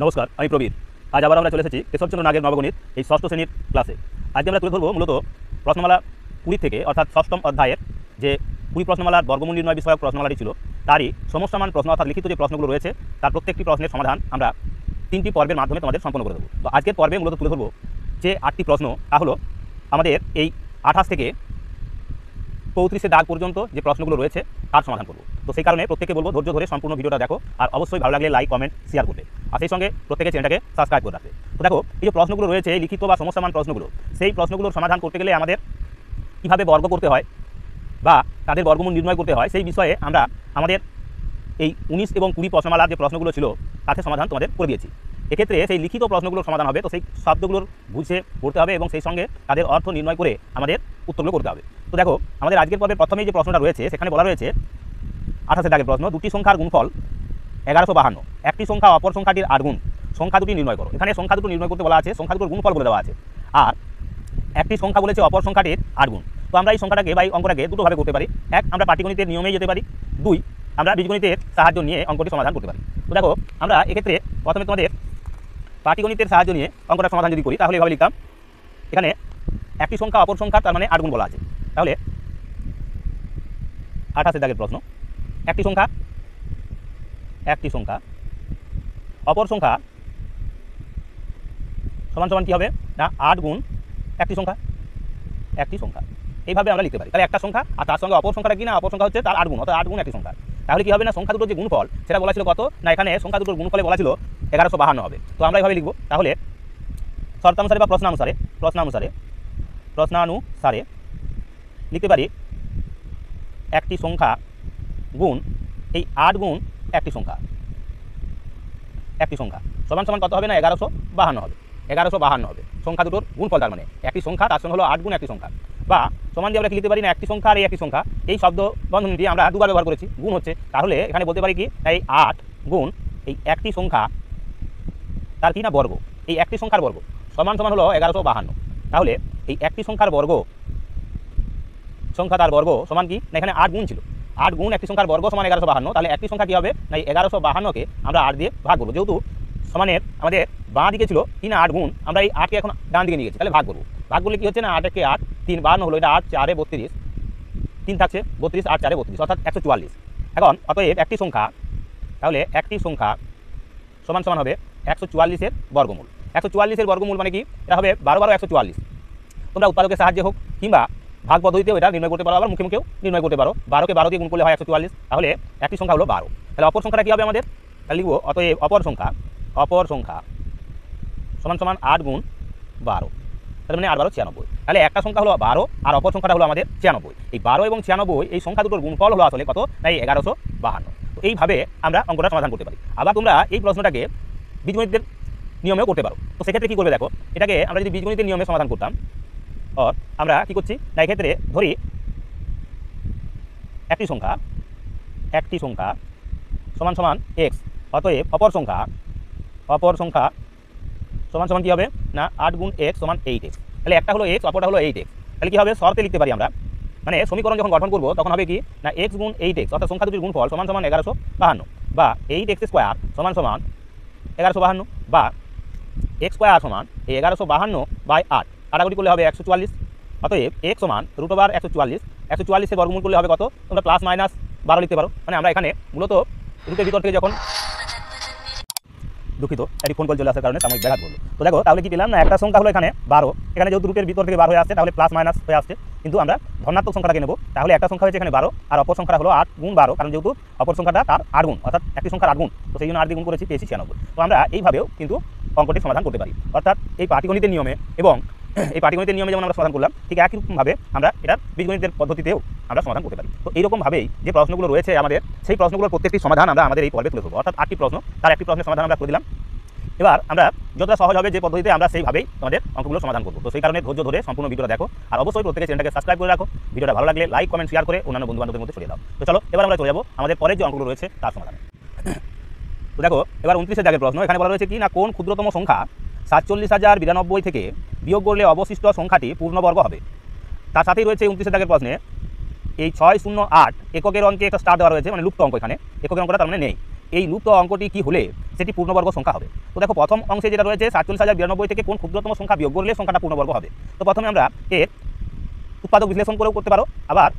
নমস্কার, আমি প্রবীর। আজ আবার আমরা চলে এসেছি কেশবচন্দ্র নাগের নবগণিত এই ষষ্ঠ শ্রেণীর ক্লাসে। আজকে আমরা তুলে ধরবো মূলত প্রশ্নমালা 20 থেকে, অর্থাৎ ষষ্ঠম অধ্যায়ের যে 20 প্রশ্নমালার বর্গমূল নির্ণয় বিষয়ক প্রশ্নমালাটি ছিল, তারই সমস্যামান প্রশ্ন অর্থাৎ লিখিত যে প্রশ্নগুলো রয়েছে তার প্রত্যেকটি প্রশ্নের সমাধান আমরা 3টি পর্বের মাধ্যমে তোমাদের সম্পন্ন করে দেবো। তো আজকের পর্বে মূলত তুলে ধরবো যে 8টি প্রশ্ন, তা হলো আমাদের এই 28 থেকে 35 দাগ পর্যন্ত যে প্রশ্নগুলো রয়েছে তার সমাধান করবো। তো সেই কারণে প্রত্যেকে বলবো ধৈর্য ধরে সম্পূর্ণ ভিডিওটা দেখো, আর অবশ্যই ভালো লাগলে লাইক, কমেন্ট, শেয়ার করবে, আর সেই সঙ্গে প্রত্যেকে চ্যানেলটাকে সাবস্ক্রাইব করে রাখবে। তো দেখো, এই যে প্রশ্নগুলো রয়েছে এই লিখিত বা সমস্যামান প্রশ্নগুলো, সেই প্রশ্নগুলোর সমাধান করতে গেলে আমাদের কীভাবে বর্গ করতে হয় বা তাদের বর্গমূল নির্ণয় করতে হয় সেই বিষয়ে আমরা আমাদের এই 19 এবং 20 প্রশ্নমালার যে প্রশ্নগুলো ছিল তাতে সমাধান তোমাদের করে দিয়েছি। এক্ষেত্রে সেই লিখিত প্রশ্নগুলোর সমাধান হবে, তো সেই শব্দগুলোর বুঝে পড়তে হবে এবং সেই সঙ্গে তাদের অর্থ নির্ণয় করে আমাদের উত্তরগুলো করতে হবে। তো দেখো, আমাদের আজকের পর্বে প্রথমেই যে প্রশ্নটা রয়েছে সেখানে বলা রয়েছে 28 দাগের প্রশ্ন, দুটি সংখ্যার গুণফল 1152, একটি সংখ্যা অপর সংখ্যাটির 8 গুণ, সংখ্যা দুটি নির্ণয় করো। এখানে সংখ্যা দুটো নির্ণয় করতে বলা আছে, সংখ্যা দুটোর গুণফল বলে দেওয়া আছে, আর একটি সংখ্যা বলেছে অপর সংখ্যাটির 8 গুণ। তো আমরা এই সংখ্যাটাকে বা এই অঙ্কটাকে দুটোভাবে করতে পারি। এক, আমরা পাটিগণিতের নিয়মেই যেতে পারি। দুই, আমরা বীজগণিতের সাহায্য নিয়ে অঙ্কটি সমাধান করতে পারি। তো দেখো, আমরা এক্ষেত্রে প্রথমে তোমাদের পাটিগণিতের সাহায্য নিয়ে অঙ্কটা সমাধান যদি করি তাহলে এভাবে লিখতাম, এখানে একটি সংখ্যা অপর সংখ্যা তার মানে 8 গুণ বলা আছে। তাহলে 28 দাগের প্রশ্ন, একটি সংখ্যা অপর সংখ্যা সমান সমান কী হবে না 8 গুণ একটি সংখ্যা এইভাবে আমরা লিখতে পারি। তাহলে একটা সংখ্যা আর তার সঙ্গে অপর সংখ্যাটা কি না, অপর সংখ্যা হচ্ছে তার 8 গুণ, অর্থাৎ 8 গুণ একটি সংখ্যা। তাহলে কী হবে না, সংখ্যা দুটোর যে গুণফল সেটা বলা ছিল কত না, এখানে সংখ্যা দুটোর গুণফলে বলা ছিল 1152 হবে। তো আমরা এইভাবে লিখব। তাহলে শর্তানুসারে বা প্রশ্নানুসারে লিখতে পারি একটি সংখ্যা গুণ এই 8 গুণ একটি সংখ্যা সমান সমান কত হবে না 1152 হবে। 1152 হবে সংখ্যা দুটোর গুণফল, তার মানে একটি সংখ্যা তার সঙ্গে হলো 8 গুণ একটি সংখ্যা। বা সমান দিয়ে আমরা লিখতে পারি না একটি সংখ্যা আর এই একটি সংখ্যা, এই শব্দ বন্ধনীটি আমরা দুবার ব্যবহার করেছি, গুণ হচ্ছে। তাহলে এখানে বলতে পারি কি এই 8 গুণ এই একটি সংখ্যা তার কি না বর্গ, এই একটি সংখ্যার বর্গ সমান সমান হলো 1152। তাহলে এই একটি সংখ্যার বর্গ তার বর্গ সমান কি না, এখানে 8 গুণ ছিল, 8 গুণ একটি সংখ্যার বর্গ সমান 1152। তাহলে একটি সংখ্যা কী হবে না, 1152কে আমরা 8 দিয়ে ভাগ করবো। যেহেতু সমানের আমাদের বাঁ দিকে ছিল কি না 8 গুণ, আমরা এই 8কে এখন ডান দিকে নিয়ে গেছি, তাহলে ভাগ করবো। ভাগ করলে কি হচ্ছে না 8 একে 8, 3 52 হলো, এটা 8 4 32, 3 থাকছে 32, 8 4 32 অর্থাৎ 144। এখন অতএব একটি সংখ্যা, তাহলে একটি সংখ্যা সমান সমান হবে 144-এর বর্গমূল। 144-এর বর্গমূল মানে কি, এটা হবে 12 12 144। তোমরা উৎপাদকের সাহায্যে হোক কিংবা ভাগ পদ্ধতিতেও এটা নির্ণয় করতে পারো, আবার মুখে মুখেও নির্ণয় করতে পারো। 12কে 12 দিয়ে গুণ করলে হয় 144। তাহলে একটি সংখ্যা হলো 12। তাহলে অপর সংখ্যাটা কী হবে আমাদের, তাহলে লিখবো অতএব অপর সংখ্যা সমান সমান 8 গুণ 12, তার মানে 8 12 96। তাহলে একটা সংখ্যা হলো 12 আর অপর সংখ্যাটা হলো আমাদের 96। এই 12 এবং 96 এই সংখ্যা দুটোর গুণফল হলো আসলে কত না 1152। তো এইভাবে আমরা অঙ্কটা সমাধান করতে পারি। আবার তোমরা এই প্রশ্নটাকে বীজগণিতের নিয়মেও করতে পারো। তো সেক্ষেত্রে কী করবে দেখো, এটাকে আমরা যদি বীজগণিতের নিয়মে সমাধান করতাম, আমরা কি করছি না এক্ষেত্রে ধরি একটি সংখ্যা সমান সমান x, অতএব অপর সংখ্যা সমান সমান কী হবে না 8 গুণ x সমান 8x। তাহলে একটা হলো x, অপরটা হলো 8x। তাহলে কী হবে, শর্তে লিখতে পারি আমরা, মানে সমীকরণ যখন গঠন করবো তখন হবে কি না x গুণ 8x, অর্থাৎ সংখ্যা দুটির গুণফল সমান সমান 1152, বা 8x স্কোয়ার সমান সমান 1152, বা x স্কোয়ার সমান এই 1152/8, কাটাকুটি করলে হবে 144। অতএব x সমান √144, 144-এর বর্গমূল করলে হবে কত, তোমরা প্লাস মাইনাস 12 লিখতে পারো। মানে আমরা এখানে মূলত রুটের ভিতর থেকে যখন দুঃখিত একটি ফোন কল চলে আসার কারণে সাময়িক ব্যাঘাত করলো। তো দেখো, তাহলে কি পেলাম না একটা সংখ্যা হলো এখানে 12, এখানে যেহেতু রুটের ভিতর থেকে 12 হয়ে আসছে তাহলে প্লাস মাইনাস হয়ে আসছে, কিন্তু আমরা ধনাত্মক সংখ্যাটাকে নেব। তাহলে একটা সংখ্যা হয়েছে এখানে 12 আর অপর সংখ্যাটা হলো 8 গুণ 12, কারণ যেহেতু অপর সংখ্যাটা তার 8 গুণ, অর্থাৎ একটি সংখ্যার 8 গুণ, তো সেই জন্য 8 দিয়ে গুণ করেছি, পেয়েছি 96। তো আমরা এইভাবেও কিন্তু অঙ্কটি সমাধান করতে পারি। অর্থাৎ এই পাটিগণিতের নিয়মে এবং এই পাটিগণিতের নিয়মে যেমন আমরা সমাধান করলাম, ঠিক একইরকমভাবে আমরা এটার বীজগণিতের পদ্ধতিতেও আমরা সমাধান করতে পারি। তো এইরকমভাবেই যে প্রশ্নগুলো রয়েছে আমাদের, সেই প্রশ্নগুলোর প্রত্যেকটি সমাধান আমরা আমাদের এই পর্বে তুলে ধরবো। অর্থাৎ 8টি প্রশ্ন, তার একটি প্রশ্নের সমাধান আমরা করে দিলাম। এবার আমরা যতটা সহজ হবে যে পদ্ধতিতে আমরা সেইভাবেই আমাদের অঙ্কগুলো সমাধান করবো। তো সেই কারণে ধৈর্য ধরে সম্পূর্ণ ভিডিওটা দেখো, আর অবশ্যই প্রত্যেকে চ্যানেলটাকে সাবস্ক্রাইব করে রাখো। ভিডিওটা ভালো লাগলে লাইক, কমেন্ট, শেয়ার করে অন্যান্য বন্ধু-বান্ধবদের মধ্যে ছড়িয়ে দাও। তো চলো এবার আমরা চলে যাবো আমাদের পরের যে অঙ্কগুলো রয়েছে তার সমাধানে। তো দেখো, এবার 29 দাগের প্রশ্ন, এখানে বলা রয়েছে কি না কোন ক্ষুদ্রতম সংখ্যা 47,092 থেকে বিয়োগ করলে অবশিষ্ট সংখ্যাটি পূর্ণবর্গ হবে। তার সাথেই রয়েছে 29 দাগের প্রশ্নে এই 608 এককের অঙ্কে একটা স্টার দেওয়া রয়েছে, মানে লুপ্ত অঙ্ক, এখানে এককের অঙ্কটা তার মানে নেই। এই লুপ্ত অঙ্কটি কি হলে সেটি পূর্ণবর্গ সংখ্যা হবে। তো দেখো প্রথম অংশে যেটা রয়েছে 47,092 থেকে কোন ক্ষুদ্রতম সংখ্যা বিয়োগ করলে সংখ্যাটা পূর্ণবর্গ হবে। তো প্রথমে আমরা এর উৎপাদক বিশ্লেষণ করেও করতে পারো, আবার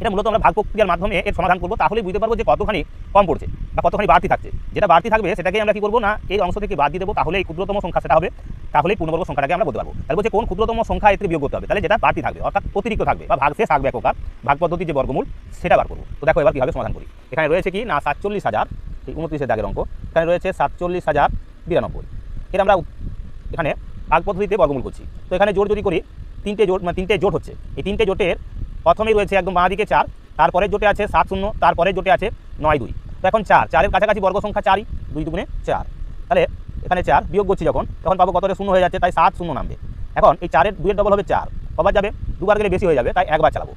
এটা মূলত আমরা ভাগ প্রক্রিয়ার মাধ্যমে এর সমাধান করবো, তাহলেই বুঝতে পারবো যে কতখানি কম পড়ছে বা কতখানি বাড়তি থাকছে। যেটা বাড়তি থাকবে সেটাকে আমরা কি করবো না এই অংশ থেকে বাদ দিয়ে দেবো, তাহলে এই ক্ষুদ্রতম সংখ্যা সেটা হবে, তাহলেই পূর্ণবর্গ সংখ্যাটাকে আমরা বলতে পারবো। তাহলে বলছে কোন ক্ষুদ্রতম সংখ্যা এতে বিয়োগ করতে হবে, তাহলে যেটা বাড়তি থাকবে অর্থাৎ অতিরিক্ত থাকবে বা ভাগশেষ থাকবে এককার ভাগ পদ্ধতির যে বর্গমূল সেটা বার করবো। তো দেখো এবার কীভাবে সমাধান করি। এখানে রয়েছে কি না 47,000, এই 29-এর দাগের অঙ্ক, এখানে রয়েছে 47,092, এর আমরা এখানে ভাগ পদ্ধতিতে বর্গমূল করছি। তো এখানে জোট যদি করি তিনটে জোট হচ্ছে, এই তিনটে জোটের প্রথমেই রয়েছে একদম বাঁ দিকে 4, তারপরে জোটে আছে 7-0, তারপরে জোটে আছে 9-2। তো এখন 4-4-এর কাছাকাছি বর্গ সংখ্যা 4ই, 2 দুগুণে 4, তাহলে এখানে 4 বিয়োগ করছি যখন তখন পাবো কতটা 0 হয়ে যাচ্ছে, তাই 7-0 নামবে। এখন এই 4-এর 2-এর ডবল হবে 4, কবার যাবে, দুবার গেলে বেশি হয়ে যাবে, তাই একবার চালাবো।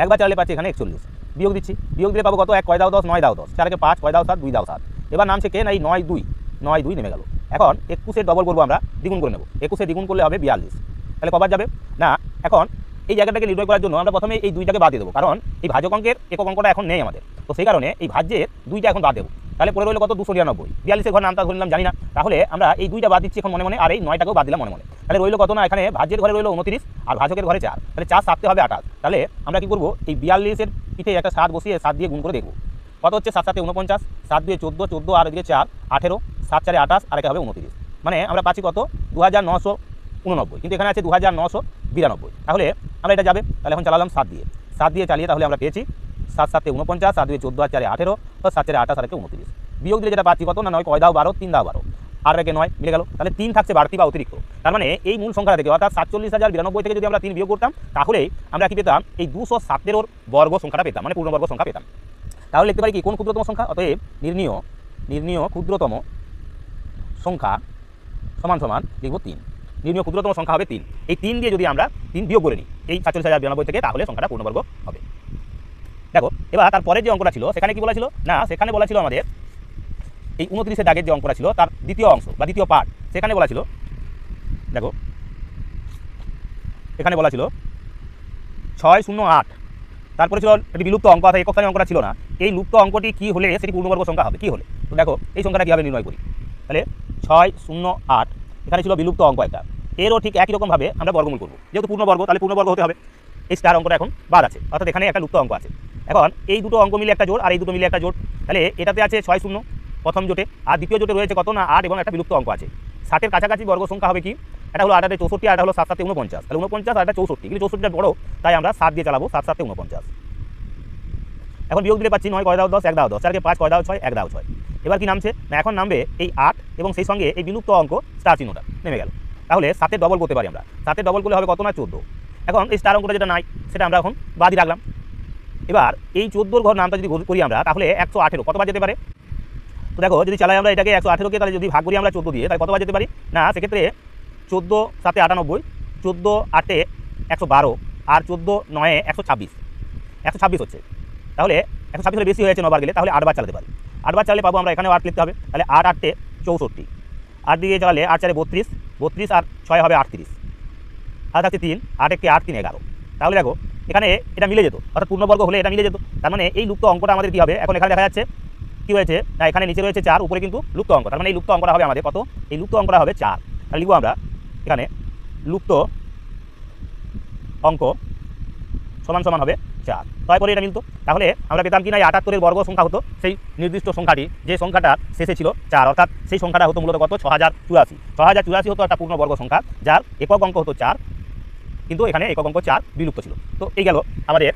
একবার চালালে পাচ্ছি এখানে 41, বিয়োগ দিচ্ছি, বিয়োগ দিলে পাবো কত, 1 কয় দাও 10, 9 দাও 10, 4 কে 5, কয় দাও 7, 2 দাও 7, এবার নামছে কে না এই 9-2 নেমে গেল। এখন 21-এর ডবল করবো আমরা, দ্বিগুণ করে নেব, 21-এ দ্বিগুণ করলে হবে 42, তাহলে কবার যাবে না। এখন এই জায়গাটাকে নির্ণয় করার জন্য আমরা প্রথমে এই 2টাকে বাদ দিয়ে দেবো, কারণ এই ভাজক অঙ্কের একক অঙ্কটা এখন নেই আমাদের, তো সেই কারণে এই ভাজ্যের 2টা এখন বাদ দেবো। তাহলে পরে রইল কত 299, 42-এর ঘর নামটা ধরলাম জানি না, তাহলে আমরা এই 2টা বাদ দিচ্ছি এখন মনে মনে, আর এই 9টাকেও বাদ দিলাম মনে মনে। তাহলে রইল কত না এখানে ভাজ্যের ঘরে রইল 29 আর ভাজকের ঘরে 4, তাহলে 4 7 হবে 28। তাহলে আমরা কি করবো, এই 42-এর পিঠে একটা 7 বসিয়ে 7 দিয়ে গুণ করে দেখবো কত হচ্ছে, 7 7 49, 7 2 14, 14 আর এদিকে 4 18, 7 4 28 আর একে হবে 29, মানে আমরা পাচ্ছি কত 2989, কিন্তু এখানে আছে 2992। তাহলে আমরা এটা যাবে, তাহলে এখন চালালাম 7 দিয়ে চালিয়ে, তাহলে আমরা পেয়েছি 7 7 49, 7 2 14 আর 4 18, 7 4 28 আর একে 29, বিয়োগ দিলে যেটা পাচ্ছি কত না 9 কয় দাও 12, 3 দাও 12 আর একে 9 মিলে গেল, তাহলে 3 থাকছে বাড়তি বা অতিরিক্ত। তার মানে এই মূল সংখ্যা থেকে অর্থাৎ 47,092 থেকে যদি আমরা 3 বিয়োগ করতাম তাহলেই আমরা কি পেতাম, এই 217-এর বর্গ সংখ্যাটা পেতাম, মানে পূর্ণবর্গ সংখ্যা পেতাম। তাহলে লিখতে পারি কি কোন ক্ষুদ্রতম সংখ্যা, অতএব নির্ণীয় ক্ষুদ্রতম সংখ্যা সমান সমান লিখব 3, নির্ণীয় ক্ষুদ্রতম সংখ্যা হবে 3। এই 3 দিয়ে যদি আমরা 3 বিয়োগ করে নিই এই 47,092 থেকে, তাহলে সংখ্যাটা পূর্ণবর্গ হবে। দেখো এবার তারপরে যে অঙ্কটা ছিল সেখানে কি বলা ছিল না, সেখানে বলা ছিল আমাদের এই 29-এর দাগের যে অঙ্কটা ছিল তার দ্বিতীয় অংশ বা দ্বিতীয় পার্ট, সেখানে বলা ছিল, দেখো এখানে বলা ছিল 608, তারপরে ছিল একটি বিলুপ্ত অঙ্ক, অর্থাৎ একক স্থানীয় অঙ্কটা ছিল না, এই লুপ্ত অঙ্কটি কি হলে সেটি পূর্ণবর্গ সংখ্যা হবে, কি হলে। তো দেখো এই সংখ্যাটা কীভাবে নির্ণয় করি, তাহলে 608 এখানে ছিল বিলুপ্ত অঙ্ক একটা, এরও ঠিক একই রকমভাবে আমরা বর্গমূল করবো, যেহেতু পূর্ণবর্গ তাহলে পূর্ণবর্গ হতে হবে, এই স্টার অঙ্কটা এখন বাদ আছে, অর্থাৎ এখানে একটা লুপ্ত অঙ্ক আছে। এখন এই দুটো অঙ্ক মিলে একটা জোড় আর এই দুটো মিলে একটা জোড়, তাহলে এটাতে আছে 60 প্রথম জোটে, আর দ্বিতীয় জোটে রয়েছে কত না 8 এবং একটা বিলুপ্ত অঙ্ক আছে। 60-এর কাছাকাছি বর্গ সংখ্যা হবে কি, এটা হলো 8 8 64 আর এটা হলো 7 7 49, তাহলে 49 আর এটা 64, কিন্তু 64টা বড়, তাই আমরা 7 দিয়ে চালাবো, 7 7 49। এখন বিয়োগ দিলে পাচ্ছি 9 কয় দাও 10, 1 দাও 10, 4 কে 5 কয় দাও 6, 1 দাও 6, এবার কি নামছে না এখন নামবে এই 8 এবং সেই সঙ্গে এই বিলুপ্ত অঙ্ক স্টার চিহ্নটা নেমে গেল। তাহলে 7-এর ডবল করতে পারি আমরা, 7-এর ডবল করলে হবে কত না 14। এখন এই স্টার অঙ্কটা যেটা নাই সেটা আমরা এখন বাদই রাখলাম। এবার এই 14-র ঘর নামটা যদি করি আমরা, তাহলে 118 কতবার যেতে পারে। তো দেখো যদি চালাই আমরা এটাকে 118-কে, তাহলে যদি ভাগ করি আমরা 14 দিয়ে, তাহলে কতবার যেতে পারি না, সেক্ষেত্রে 14 7 98, 14 8 112 আর 14 9 126, 126 হচ্ছে, তাহলে 126 হলে বেশি হয়েছে 9বার গেলে, তাহলে 8বার চালাতে পারি। 8বার চালালে পাবো আমরা, এখানেও 8 লিখতে হবে, তাহলে 8 8 64, 8 দিয়ে চালালে 8 4 32, 32 আর 6 হবে 38, আর থাকছে 3, 8 1 8 3 11। তাহলে দেখো এখানে এটা মিলে যেত, অর্থাৎ পূর্ণবর্গ হলে এটা মিলে যেত। তার মানে এই লুপ্ত অঙ্কটা আমাদের কী হবে, এখন এখানে দেখা যাচ্ছে কী হয়েছে না, এখানে নিচে রয়েছে 4, উপরে কিন্তু লুপ্ত অঙ্ক, তার মানে এই লুপ্ত অঙ্কটা হবে আমাদের কত, এই লুপ্ত অঙ্কটা হবে 4। তাহলে লিখবো আমরা এখানে লুপ্ত অঙ্ক সমান সমান হবে 4, তারপরে এটা মিলতো। তাহলে আমরা পেতাম কি না 78-এর বর্গ সংখ্যা হতো সেই নির্দিষ্ট সংখ্যাটি, যে সংখ্যাটা শেষে ছিল 4, অর্থাৎ সেই সংখ্যাটা হতো মূলত কত 6084, 6084 হতো একটা পূর্ণবর্গ সংখ্যা, যার একক অঙ্ক হতো 4, কিন্তু এখানে একক অঙ্ক 4 বিলুপ্ত ছিল। তো এই গেল আমাদের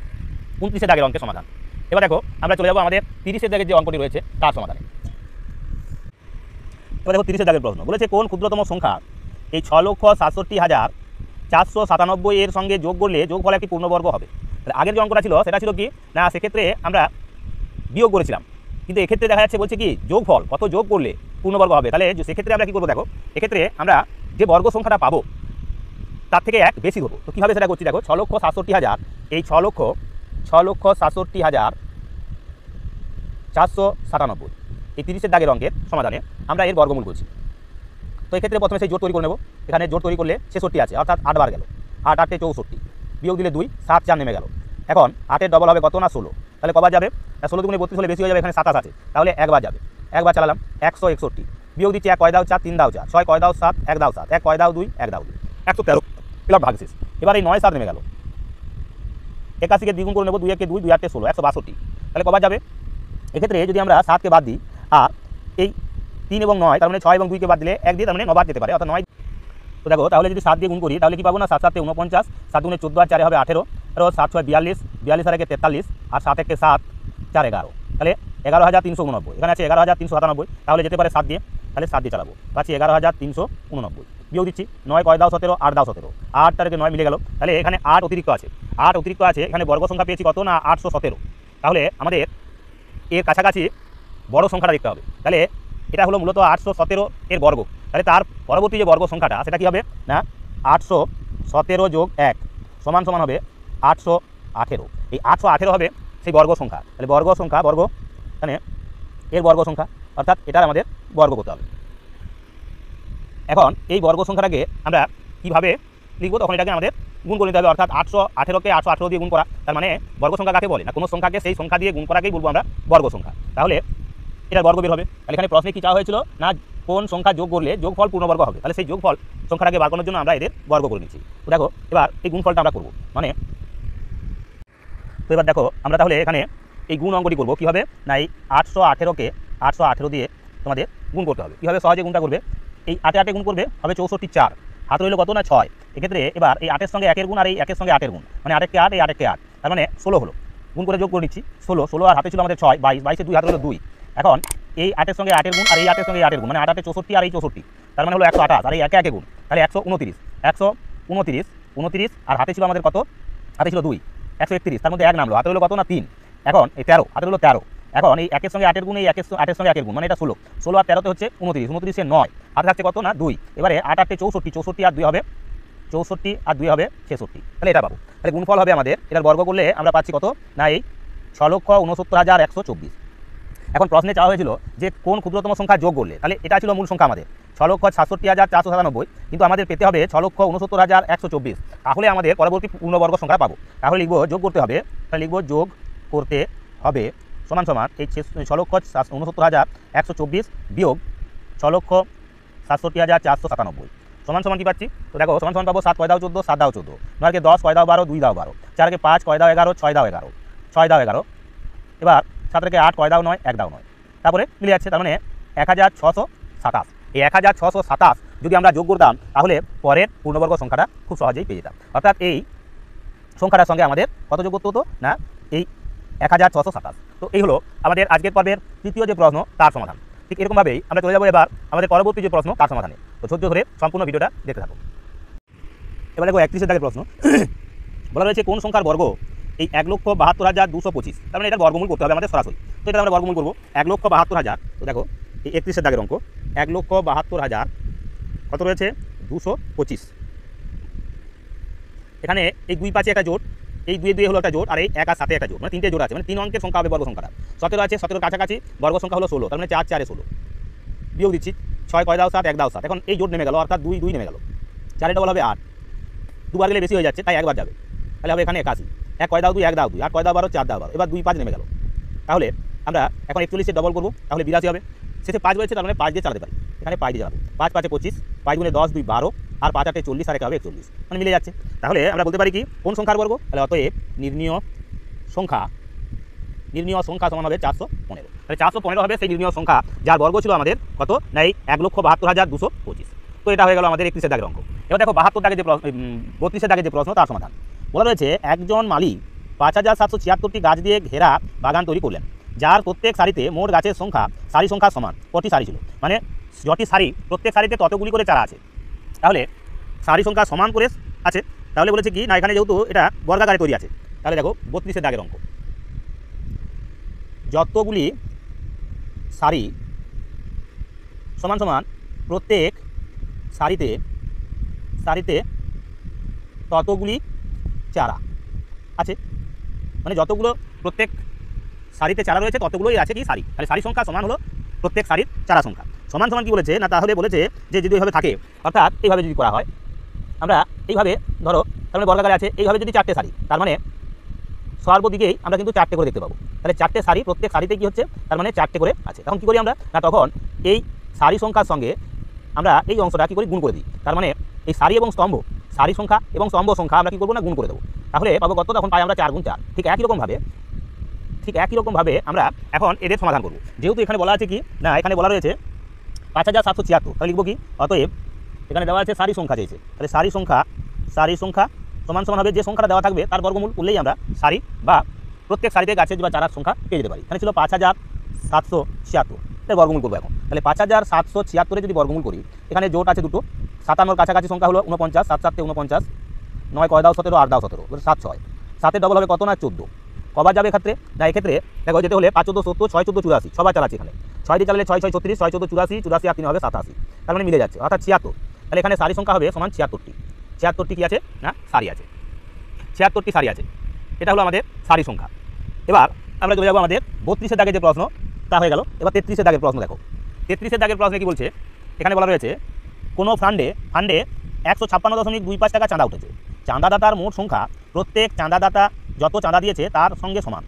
29-এর দাগের অঙ্কের সমাধান। এবার দেখো আমরা চলে যাবো আমাদের 30-এর দাগের যে অঙ্কটি রয়েছে তার সমাধানে। এবার দেখো 30-এর দাগের প্রশ্ন বলেছে কোন ক্ষুদ্রতম সংখ্যা এই 6,67,497 এর সঙ্গে যোগ করলে যোগফল একটি পূর্ণবর্গ হবে। তাহলে আগের যে অঙ্কটা ছিল সেটা ছিল কি না, সেক্ষেত্রে আমরা বিয়োগ করেছিলাম, কিন্তু এক্ষেত্রে দেখা যাচ্ছে বলছে কি যোগফল কত যোগ করলে পূর্ণবর্গ হবে। তাহলে সেক্ষেত্রে আমরা কী করবো, দেখো এক্ষেত্রে আমরা যে বর্গ সংখ্যাটা পাবো তার থেকে 1 বেশি ধরবো। তো কীভাবে সেটা করছি দেখো, 6,67,000 এই 6,67,497 এই 30-এর দাগের অঙ্কের সমাধানে আমরা এর বর্গমূল করছি। তো এক্ষেত্রে প্রথমে সেই জোট তৈরি করে নেব, এখানে জোট তৈরি করলে 66 আছে, অর্থাৎ 8 বার গেল, 8 8 64, বিয়োগ দিলে 2, 7 4 নেমে গেল। এখন 8-এর ডবল হবে কত না 16, তাহলে কবার যাবে? 16 দুগুণে 32 হলে বেশি হয়ে যাবে, এখানে 27 আছে, তাহলে একবার যাবে। একবার চালালাম 161, বিয়োগ দিচ্ছি 1 কয় দাও 4, 3 দাও 4, 6 কয় দাও 7, 1 দাও 7, 1 কয় দাও 2, 1 দাও 2, 113 এবার ভাগশেষ। এবার এই 9 7 নেমে গেল, 81কে দ্বিগুণ করে নেব, 2 1 2, 2 8 16, 162, তাহলে কবার যাবে? এক্ষেত্রে যদি আমরা 7কে বাদ দিই আর এই 3 এবং 9, তার মানে 6 এবং 2কে বাদ দিলে 1 দিয়ে, তার মানে 9 বার যেতে পারে, অর্থাৎ 9। তো দেখো তাহলে যদি 7 দিয়ে গুণ করি তাহলে কি পাবো না, 7 7 49, 7 দুগুণে 14 আর 4 হবে 18, আর 7 6 42, 42 আর 1 43, আর 7 1 7, 4 11, তাহলে 11,389, এখানে আছে 11,397, তাহলে যেতে পারে 7 দিয়ে, তাহলে 7 দিয়ে চালাবো, পাচ্ছি 11,389, বিয়োগ দিচ্ছি 9 কয় দাও 17, 8 দাও 17, 8 তার 9 মিলে গেল, তাহলে এখানে 8 অতিরিক্ত আছে, 8 অতিরিক্ত আছে, এখানে বর্গ সংখ্যা পেয়েছি কত না 817, তাহলে আমাদের এর কাছাকাছি বড় সংখ্যাটা দেখতে হবে। তাহলে এটা হলো মূলত 817 এর বর্গ, তাহলে তার পরবর্তী যে বর্গ সংখ্যাটা সেটা কি হবে না 817 যোগ 1 সমান সমান হবে 818, এই 818 হবে সেই বর্গ সংখ্যা। তাহলে বর্গ সংখ্যা বর্গ মানে এর বর্গ সংখ্যা, অর্থাৎ এটার আমাদের বর্গ করতে হবে। এখন এই বর্গ সংখ্যাটাকে আমরা কীভাবে লিখবো, তখন এটাকে আমাদের গুণ করে নিতে হবে, অর্থাৎ 818কে 818 দিয়ে গুণ করা, তার মানে বর্গ সংখ্যা কাকে বলে না, কোনো সংখ্যাকে সেই সংখ্যা দিয়ে গুণ করাকেই বলবো আমরা বর্গ সংখ্যা। তাহলে এটার বর্গ বের হবে। তাহলে এখানে প্রশ্নে কী চাওয়া হয়েছিল না কোন সংখ্যা যোগ করলে যোগফল পূর্ণবর্গ হবে, তাহলে সেই যোগফল সংখ্যাটাকে বার করার জন্য আমরা এদের বর্গ করে নিচ্ছি। তো দেখো এবার এই গুণফলটা আমরা করবো, মানে তো এবার দেখো আমরা তাহলে এখানে এই গুণ অঙ্কটি করবো কীভাবে না এই 818কে 818 দিয়ে তোমাদের গুণ করতে হবে। কীভাবে সহজে গুণটা করবে, এই 8 8 গুণ করবে হবে 64, 4 হাত রইল কত না 6, এক্ষেত্রে এবার এই 8-এর সঙ্গে 1-এর গুণ আর এই 1-এর সঙ্গে 8-এর গুণ, মানে 8 কে 8, এই 8 কে 8, তার মানে 16 হলো, গুণ করে যোগ করে নিচ্ছি 16, 16 আর হাতে ছিল আমাদের 6, 22, 22-এ 2 হাত রইল 2, এখন এই 8-এর সঙ্গে 8-এর গুণ আর এই 8-এর সঙ্গে 8-এর গুণ, মানে 8 8 64 আর এই 64, তার মানে হলো 128, আর এই 1 1 গুণ, তাহলে 129, 129, 29 আর হাতে ছিল আমাদের কত, হাতে ছিল 2, 131, তার মধ্যে 1 নামলো, হাতে রইল কত না 3, এখন এই 13, হাতে রইল 13, এখন এই 1-এর সঙ্গে 8-এর গুণ, এই 8-এর সঙ্গে 1-এর গুণ, মানে এটা 16, 16 আর 13তে হচ্ছে 29, 29-এ 9, হাতে থাকছে কত না 2, এবারে 8 8 64, 64 আর 2 হবে 64 আর 2 হবে 66, তাহলে এটা পাবো। তাহলে গুণফল হবে আমাদের, এটার বর্গ করলে আমরা পাচ্ছি কত না এই 6,69,124। এখন প্রশ্নে চাওয়া হয়েছিল যে কোন ক্ষুদ্রতম সংখ্যা যোগ করলে, তাহলে এটা ছিল মূল সংখ্যা আমাদের 6,67,497, কিন্তু আমাদের পেতে হবে 6,69,124, তাহলে আমাদের পরবর্তী পূর্ণবর্গ সংখ্যা পাবো। তাহলে লিখবো যোগ করতে হবে, তাহলে লিখবো যোগ করতে হবে সমান সমান এই 6,69,124 বিয়োগ 6,67,497 সমান সমান কি পাচ্ছি, তো দেখো সমান সমান পাবো 7 কয় দাও 14, 7 দাও 14, 9 কে 10 কয় দাও 12, 2 দাও 12, 4 কে 5 কয় দাও 11, 6 দাও 11, 6 দাও 11, এবার 7 কে 8 কয় দাও 9, 1 দাও 9, তারপরে মিলে যাচ্ছে, তার মানে 1627, এই 1627 যদি আমরা যোগ করতাম তাহলে পরের পূর্ণবর্গ সংখ্যাটা খুব সহজেই পেয়ে যেতাম, অর্থাৎ এই সংখ্যাটার সঙ্গে আমাদের কত যোগ করতে হতো না এই 1627। তো এই হলো আমাদের আজকের পর্বের তৃতীয় যে প্রশ্ন তার সমাধান। ঠিক এরকমভাবেই আমরা চলে যাবো এবার আমাদের পরবর্তী যে প্রশ্ন তার সমাধানে। তো ধৈর্য ধরে সম্পূর্ণ ভিডিওটা দেখতে থাকো। এবার দেখো 31-এর দাগের প্রশ্ন বলা রয়েছে কোন সংখ্যার বর্গ এই 1,72,225, তার মানে এটার বর্গমূল করতে হবে আমাদের সরাসরি। তো এটা আমরা বর্গমূল করবো 1,72,000, তো দেখো এই 31-এর দাগের অঙ্ক 1,72,000 কত রয়েছে 225, এখানে এই 2 5 একটা জোট, এই 2 2 হলো একটা জোট, আর এই 1 আর 7 একটা জোট, মানে 3টে জোট আছে, মানে 3 অঙ্কের সংখ্যা হবে বর্গ সংখ্যাটা। 17 আছে, 17 কাছাকাছি বর্গ সংখ্যা হলো 16, তার মানে 4 4 16, বিয়োগ দিচ্ছি 6 কয় দাও 7, 1 দাও 7, এখন এই জোট নেমে গেল, অর্থাৎ 2 2 নেমে গেল, 4 ডবল হবে 8, দুবার গেলে বেশি হয়ে যাচ্ছে তাই একবার যাবে, তাহলে হবে এখানে 81, 1 কয় দাও 2, 1 দাও 2, 8 কয় দাও 12, 4 দাও 12, এবার 2 5 নেমে গেল, তাহলে আমরা এখন 41-এর ডবল করবো, তাহলে 82 হবে, শেষে 5 রয়েছে, তার মানে 5 দিয়ে চালাতে পারি, এখানে 5 দিয়ে চালাবো, 5 5 25, 5 গুণে 10 2 12, আর 5 8 40, আর 1 হবে 41, মানে মিলে যাচ্ছে। তাহলে আমরা বলতে পারি কি কোন সংখ্যার বর্গ, তাহলে অতএব নির্ণীয় সংখ্যা সমান হবে 415, তাহলে 415 হবে সেই নির্ণীয় সংখ্যা যার বর্গ ছিল আমাদের কত না এই 1,72,225। তো এটা হয়ে গেল আমাদের 31-এর দাগের অঙ্ক। এবার দেখো 32 দাগে যে 32-এর দাগে যে প্রশ্ন তার সমাধান বলা রয়েছে একজন মালিক 5,776টি গাছ দিয়ে ঘেরা বাগান তৈরি করলেন, যার প্রত্যেক সারিতে মোট গাছের সংখ্যা সারি সংখ্যা সমান, কটি সারি ছিল, মানে যটি সারি প্রত্যেক সারিতে ততগুলি করে চারা আছে, তাহলে সারি সংখ্যা সমান করে আছে, তাহলে বলেছে কি না এখানে যেহেতু এটা বর্গাকারে তৈরি আছে, তাহলে দেখো 32-এর দাগের অঙ্ক যতগুলি সারি সমান সমান প্রত্যেক সারিতে ততগুলি চারা আছে, মানে যতগুলো প্রত্যেক সারিতে চারা রয়েছে ততগুলোই আছে কি সারি, তাহলে সারি সংখ্যা সমান হলো প্রত্যেক সারির চারা সংখ্যা, সমান সমান কি বলেছে না তাহলে বলেছে যে যদি এইভাবে থাকে, অর্থাৎ এইভাবে যদি করা হয় আমরা এইভাবে ধরো তার মানে বর্গাকারে আছে, এইভাবে যদি 4টে সারি, তার মানে সর্বদিকেই আমরা কিন্তু 4টে করে দেখতে পাবো। তাহলে 4টে সারি, প্রত্যেক সারিতে কি হচ্ছে, তার মানে 4টে করে আছে। তখন কী করি আমরা, না তখন এই সারি সংখ্যার সঙ্গে আমরা এই অংশটা কী করি, গুণ করে দিই। তার মানে এই সারি এবং স্তম্ভ, সারি সংখ্যা এবং স্তম্ভ সংখ্যা আমরা কী করবো না, গুণ করে দেবো। তাহলে পাবো কত, তখন পাই আমরা 4 গুণ 4। ঠিক একই রকমভাবে আমরা এখন এদের সমাধান করব। যেহেতু এখানে বলা আছে কি না, এখানে বলা রয়েছে 5776, তাহলে লিখবো কি, অতএব এখানে দেওয়া আছে সারি সংখ্যা চেয়েছে, তাহলে সারি সংখ্যা সমান সমান হবে যে সংখ্যাটা দেওয়া থাকবে তার বর্গমূল করলেই আমরা সারি বা প্রত্যেক সারিতে গাছের বা চারার সংখ্যা পেয়ে যেতে পারি। এখানে ছিল 5776, এর বর্গমূল করবো এখন। তাহলে 5776 যদি বর্গমূল করি, এখানে জোট আছে দুটো, 57 কাছাকাছি সংখ্যা হলো 49, 7 7 49, 9 9 10 17, 8 10 17, 7 6, 7-এর ডবল হবে কত না 14। কবার যাবে এক্ষেত্রে, না এক্ষেত্রে দেখো যেতে হলে 5 14 70, 6 14 84, সবার চালাচ্ছি এখানে 6 দিয়ে চালালে 6 6 36, 6 14 84, 84 আর 3 হবে 87, তার মানে মিলে যাচ্ছে, অর্থাৎ 76। তাহলে এখানে সারি সংখ্যা হবে সমান 76টি। 76টি কি আছে, না সারি আছে, 76টি সারি আছে। এটা হলো আমাদের সারি সংখ্যা। এবার আমরা চলে যাবো আমাদের 32-এর দাগের যে প্রশ্ন, তা হয়ে গেল। এবার 33-এর দাগের প্রশ্ন দেখো। 33-এর দাগের প্রশ্নে কি বলছে, এখানে বলা রয়েছে কোনো ফান্ডে 156.25 টাকা চাঁদা উঠেছে। চাঁদাদাতার মোট সংখ্যা প্রত্যেক চাঁদাদাতা যত চাঁদা দিয়েছে তার সঙ্গে সমান।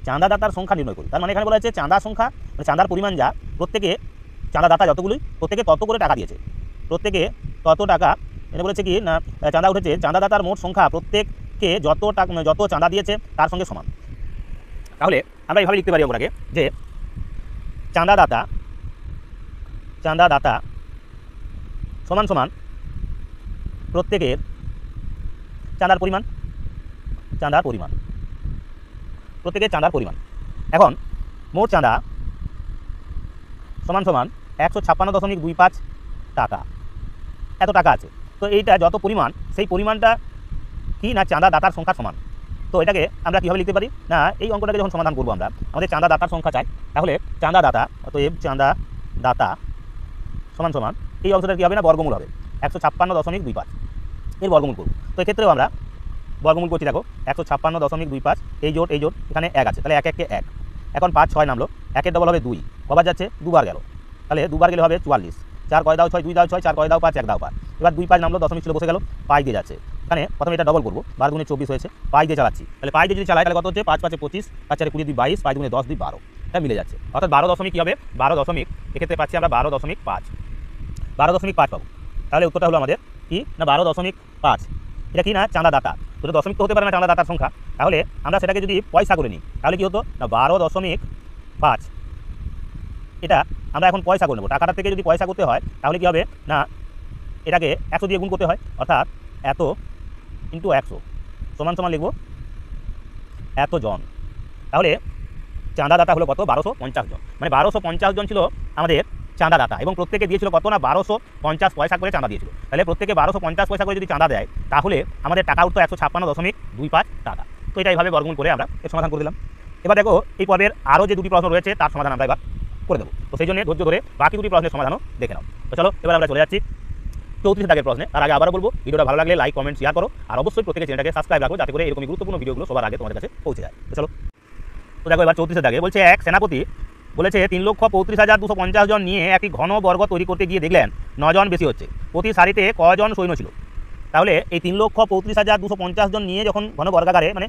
চাঁদাদাতার সংখ্যা নির্ণয় করি। তার মানে এখানে বলা হচ্ছে চাঁদা সংখ্যা, মানে চাঁদার পরিমাণ যা, প্রত্যেকে চাঁদাদাতা যতগুলি, প্রত্যেকে তত করে টাকা দিয়েছে, প্রত্যেকে তত টাকা। এটা বলেছে কি না, চাঁদা উঠেছে, চাঁদাদাতার মোট সংখ্যা প্রত্যেককে যত টাকা, যত চাঁদা দিয়েছে তার সঙ্গে সমান। তাহলে আমরা এইভাবে লিখতে পারি ওটাকে, যে চাঁদাদাতা সমান সমান প্রত্যেকের চাঁদার পরিমাণ, প্রত্যেকের চাঁদার পরিমাণ। এখন মোট চাঁদা সমান সমান 156.25 টাকা, এত টাকা আছে। তো এইটা যত পরিমাণ, সেই পরিমাণটা কি না চাঁদাদাতার সংখ্যার সমান। তো এটাকে আমরা কীভাবে লিখতে পারি, না এই অঙ্কটাকে যখন সমাধান করবো আমরা, আমাদের চাঁদাদাতার সংখ্যা চাই, তাহলে চাঁদাদাতা, অতএব চাঁদাদাতা সমান সমান এই অংশটার কী হবে না, বর্গমূল হবে 156.25, এর বর্গমূল করব। তো এক্ষেত্রেও আমরা বর্গমূল করছি, দেখো 156.25, এই জোট এখানে 1 আছে, তাহলে 1 1 কে 1, এখন 5 6 নামলো, 1-এর ডবল হবে 2, কবার যাচ্ছে, দুবার গেল, তাহলে দুবার গেলে হবে 44, 4 কয় দাও 6, 2 দাও 6, 4 কয় দাও 5, 1 দাও 5, এবার 2 5 নামলো, দশমিক ছিল বসে গেল, পাই দিয়ে যাচ্ছে। এখানে প্রথমে এটা ডবল করবো, 12 গুণে 24 হয়েছে, পাই দিয়ে চালাচ্ছি, তাহলে পাই দিয়ে যদি চালাই তাহলে কত হচ্ছে, 5 5 25, 5 4 20 2 22, 5 গুণে 10 2 12, এটা মিলে যাচ্ছে, অর্থাৎ 12 দশমিক কী হবে, 12 দশমিক, এক্ষেত্রে পাচ্ছি আমরা 12.5, 12.5 পাবো। তাহলে উত্তরটা হলো আমাদের কি না 12.5। এটা কি না চাঁদাদাতা, দুটো দশমিক তো হতে পারে না চাঁদাদাতার সংখ্যা, তাহলে আমরা সেটাকে যদি পয়সা করে নিই তাহলে কি হতো না 12.5, এটা আমরা এখন পয়সা করে নেবো। টাকাটার থেকে যদি পয়সা করতে হয় তাহলে কি হবে না, এটাকে 100 দিয়ে গুণ করতে হয়, অর্থাৎ এত ইন্টু 100 সমান সমান লিখবো এত জন। তাহলে চাঁদাদাতা হলো কত, 1250 জন, মানে 1250 জন ছিল আমাদের চাঁদাদাতা, এবং প্রত্যেকে দিয়েছিল কত না 1250 পয়সা করে চাঁদা দিয়েছিল। তাহলে প্রত্যেকে 1250 পয়সা করে যদি চাঁদা দেয়, তাহলে আমাদের টাকা উঠতো 156.25 টাকা। তো এটা এইভাবে বর্গমূল করে আমরা এর সমাধান করে দিলাম। এবার দেখো এই পর্বের আরও যে দুটি প্রশ্ন রয়েছে তার সমাধান আমরা এবার করে দেবো। তো সেই জন্য ধৈর্য ধরে বাকি দুটি প্রশ্নের সমাধানও দেখে নাও। তো চলো এবার আমরা চলে যাচ্ছি 34 দাগের প্রশ্নে। তার আগে আবারও বলবো, ভিডিওটা ভালো লাগলে লাইক কমেন্ট শেয়ার করো, আর অবশ্যই প্রত্যেকের চ্যানেলটাকে সাবস্ক্রাইব রাখো, যাতে করে এরকমই গুরুত্বপূর্ণ ভিডিওগুলো সবার আগে তোমাদের কাছে পৌঁছে যায়। তো চলো, তো দেখো এবার 34 দাগে বলছে, এক সেনাপতি বলেছে 3,35,250 জন নিয়ে একটি ঘন বর্গ তৈরি করতে গিয়ে দেখলেন 9 জন বেশি হচ্ছে। প্রতি সারিতে কজন সৈন্য ছিল? তাহলে এই 3,35,250 জন নিয়ে যখন ঘন বর্গাকারে, মানে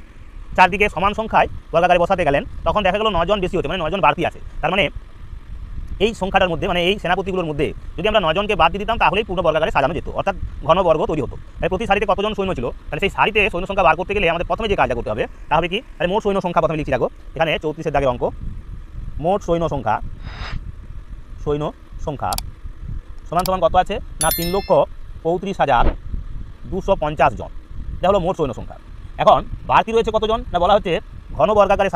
চারদিকে সমান সংখ্যায় বর্গাকারে বসাতে গেলেন, তখন দেখা গেল 9 জন বেশি হচ্ছে, মানে 9 জন বাড়তি আছে। তার মানে এই সংখ্যাটার মধ্যে, মানে এই সেনাপতিগুলোর মধ্যে যদি আমরা 9 জনকে বাদ দিয়ে দিতাম তাহলেই পূর্ণ বর্গাকারে সাজানো যেত, অর্থাৎ ঘন বর্গ তৈরি হতো। তাই প্রতি সারিতে কতজন সৈন্য ছিল, তাহলে সেই সারিতে সৈন্য সংখ্যা বার করতে গেলে আমাদের প্রথমে যে কাজটা করতে হবে তা হবে কি, তাহলে মোট সৈন্য সংখ্যা প্রথমে লিখছি। দেখো এখানে 34 দাগের অঙ্ক, মোট সৈন্য সংখ্যা সমান সমান কত আছে না 3,35,250 জন, এটা হলো মোট সৈন্য সংখ্যা। এখন বাড়তি রয়েছে কতজন না, বলা হচ্ছে ঘন বর্গাকারে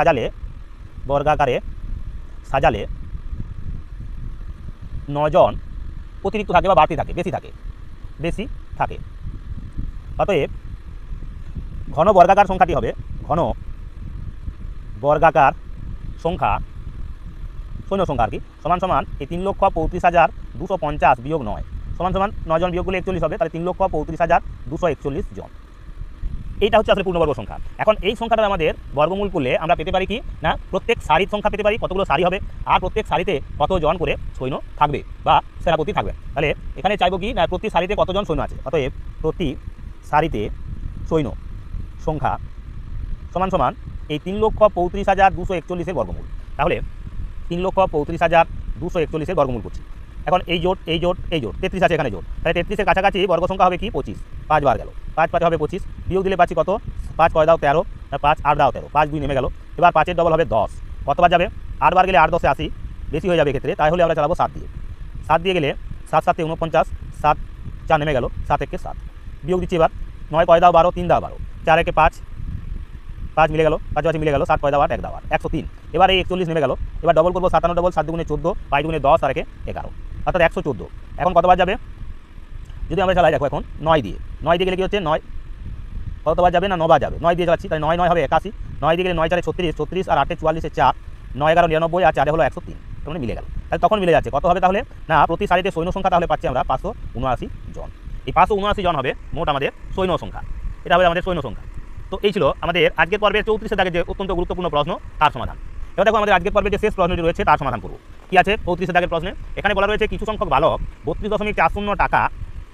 সাজালে 9 জন অতিরিক্ত থাকে বা বাড়তি থাকে, বেশি থাকে। অতএব ঘন বর্গাকার সংখ্যাটি হবে, ঘন বর্গাকার সংখ্যা সৈন্য সংখ্যা আর কি, সমান সমান এই 3,35,250 বিয়োগ 9 সমান সমান 9 জন বিয়োগ করলে 41 হবে, তাহলে 3,35,241 জন। এইটা হচ্ছে আসলে পূর্ণবর্গ সংখ্যা। এখন এই সংখ্যাটা আমাদের বর্গমূল করলে আমরা পেতে পারি কি না, প্রত্যেক সারির সংখ্যা পেতে পারি, কতগুলো সারি হবে, আর প্রত্যেক সারিতে কতজন করে সৈন্য থাকবে বা সেনাপতি থাকবে। তাহলে এখানে চাইবো কি না, প্রতি সারিতে কতজন সৈন্য আছে, অতএব প্রতি সারিতে সৈন্য সংখ্যা সমান সমান এই 3,35,241 বর্গমূল। তাহলে 3,35,241 বর্গমূল করছি। এখন এই জোট এই জোট এই জোট 33 আছে এখানে জোট, তাহলে 33-এর কাছাকাছি বর্গ সংখ্যা হবে কি 25, 5 বার গেল, 5 5 হবে 25, বিয়োগ দিলে পাচ্ছি কত 5 কয় দাও 13, 5 8 দাও 13, 5 2 নেমে গেল। এবার 5-এর ডবল হবে 10, কতবার যাবে 8 বার গেলে 8 10 80, বেশি হয়ে যাবে এক্ষেত্রে, তাহলে আমরা চালাবো 7 দিয়ে। 7 দিয়ে গেলে 7 7 49, 7 4 নেমে গেল, 7 1 7, বিয়োগ দিচ্ছি এবার 9 কয় দাও 12, 3 দাও 12, 4 1 5, 5 মিলে গেল, 5 5 মিলে গেল, 7 কয় দাও 8, 1 দাও 8, 103। এবার এই 41 নেমে গেল, এবার ডবল করবো 57 ডবল 7 দুগুণে 14, 5 দুগুণে 10 আর 1 11, অর্থাৎ 114। এখন কতবার যাবে যদি আমরা চালাই দেখো এখন 9 দিয়ে, 9 দিয়ে গেলে কি হচ্ছে 9 কতবার যাবে না 9 বার যাবে, 9 দিয়ে যাচ্ছি তাই 9 9 হবে 81, 9 দিয়ে গেলে 9 4 36, 36 আর 8 44 4, 9 11 99 আর 4 হলো 103, তার মিলে গেল। তাহলে তখন মিলে যাচ্ছে কত হবে তাহলে না প্রতি সারিতে সৈন্য সংখ্যা তাহলে পাচ্ছি আমরা 579 জন। এই 579 জন হবে মোট আমাদের সৈন্য সংখ্যা, এটা হবে আমাদের সৈন্য সংখ্যা। তো এই ছিল আমাদের আজকের পর্বের 34 দাগের যে অত্যন্ত গুরুত্বপূর্ণ প্রশ্ন তার সমাধান। এবার দেখো আমাদের আজকের পর্বে যে শেষ প্রশ্নটি রয়েছে তার সমাধান করব। কি আছে 34 দাগের প্রশ্নে, এখানে বলা রয়েছে কিছু সংখ্যক বালক 32.40 টাকা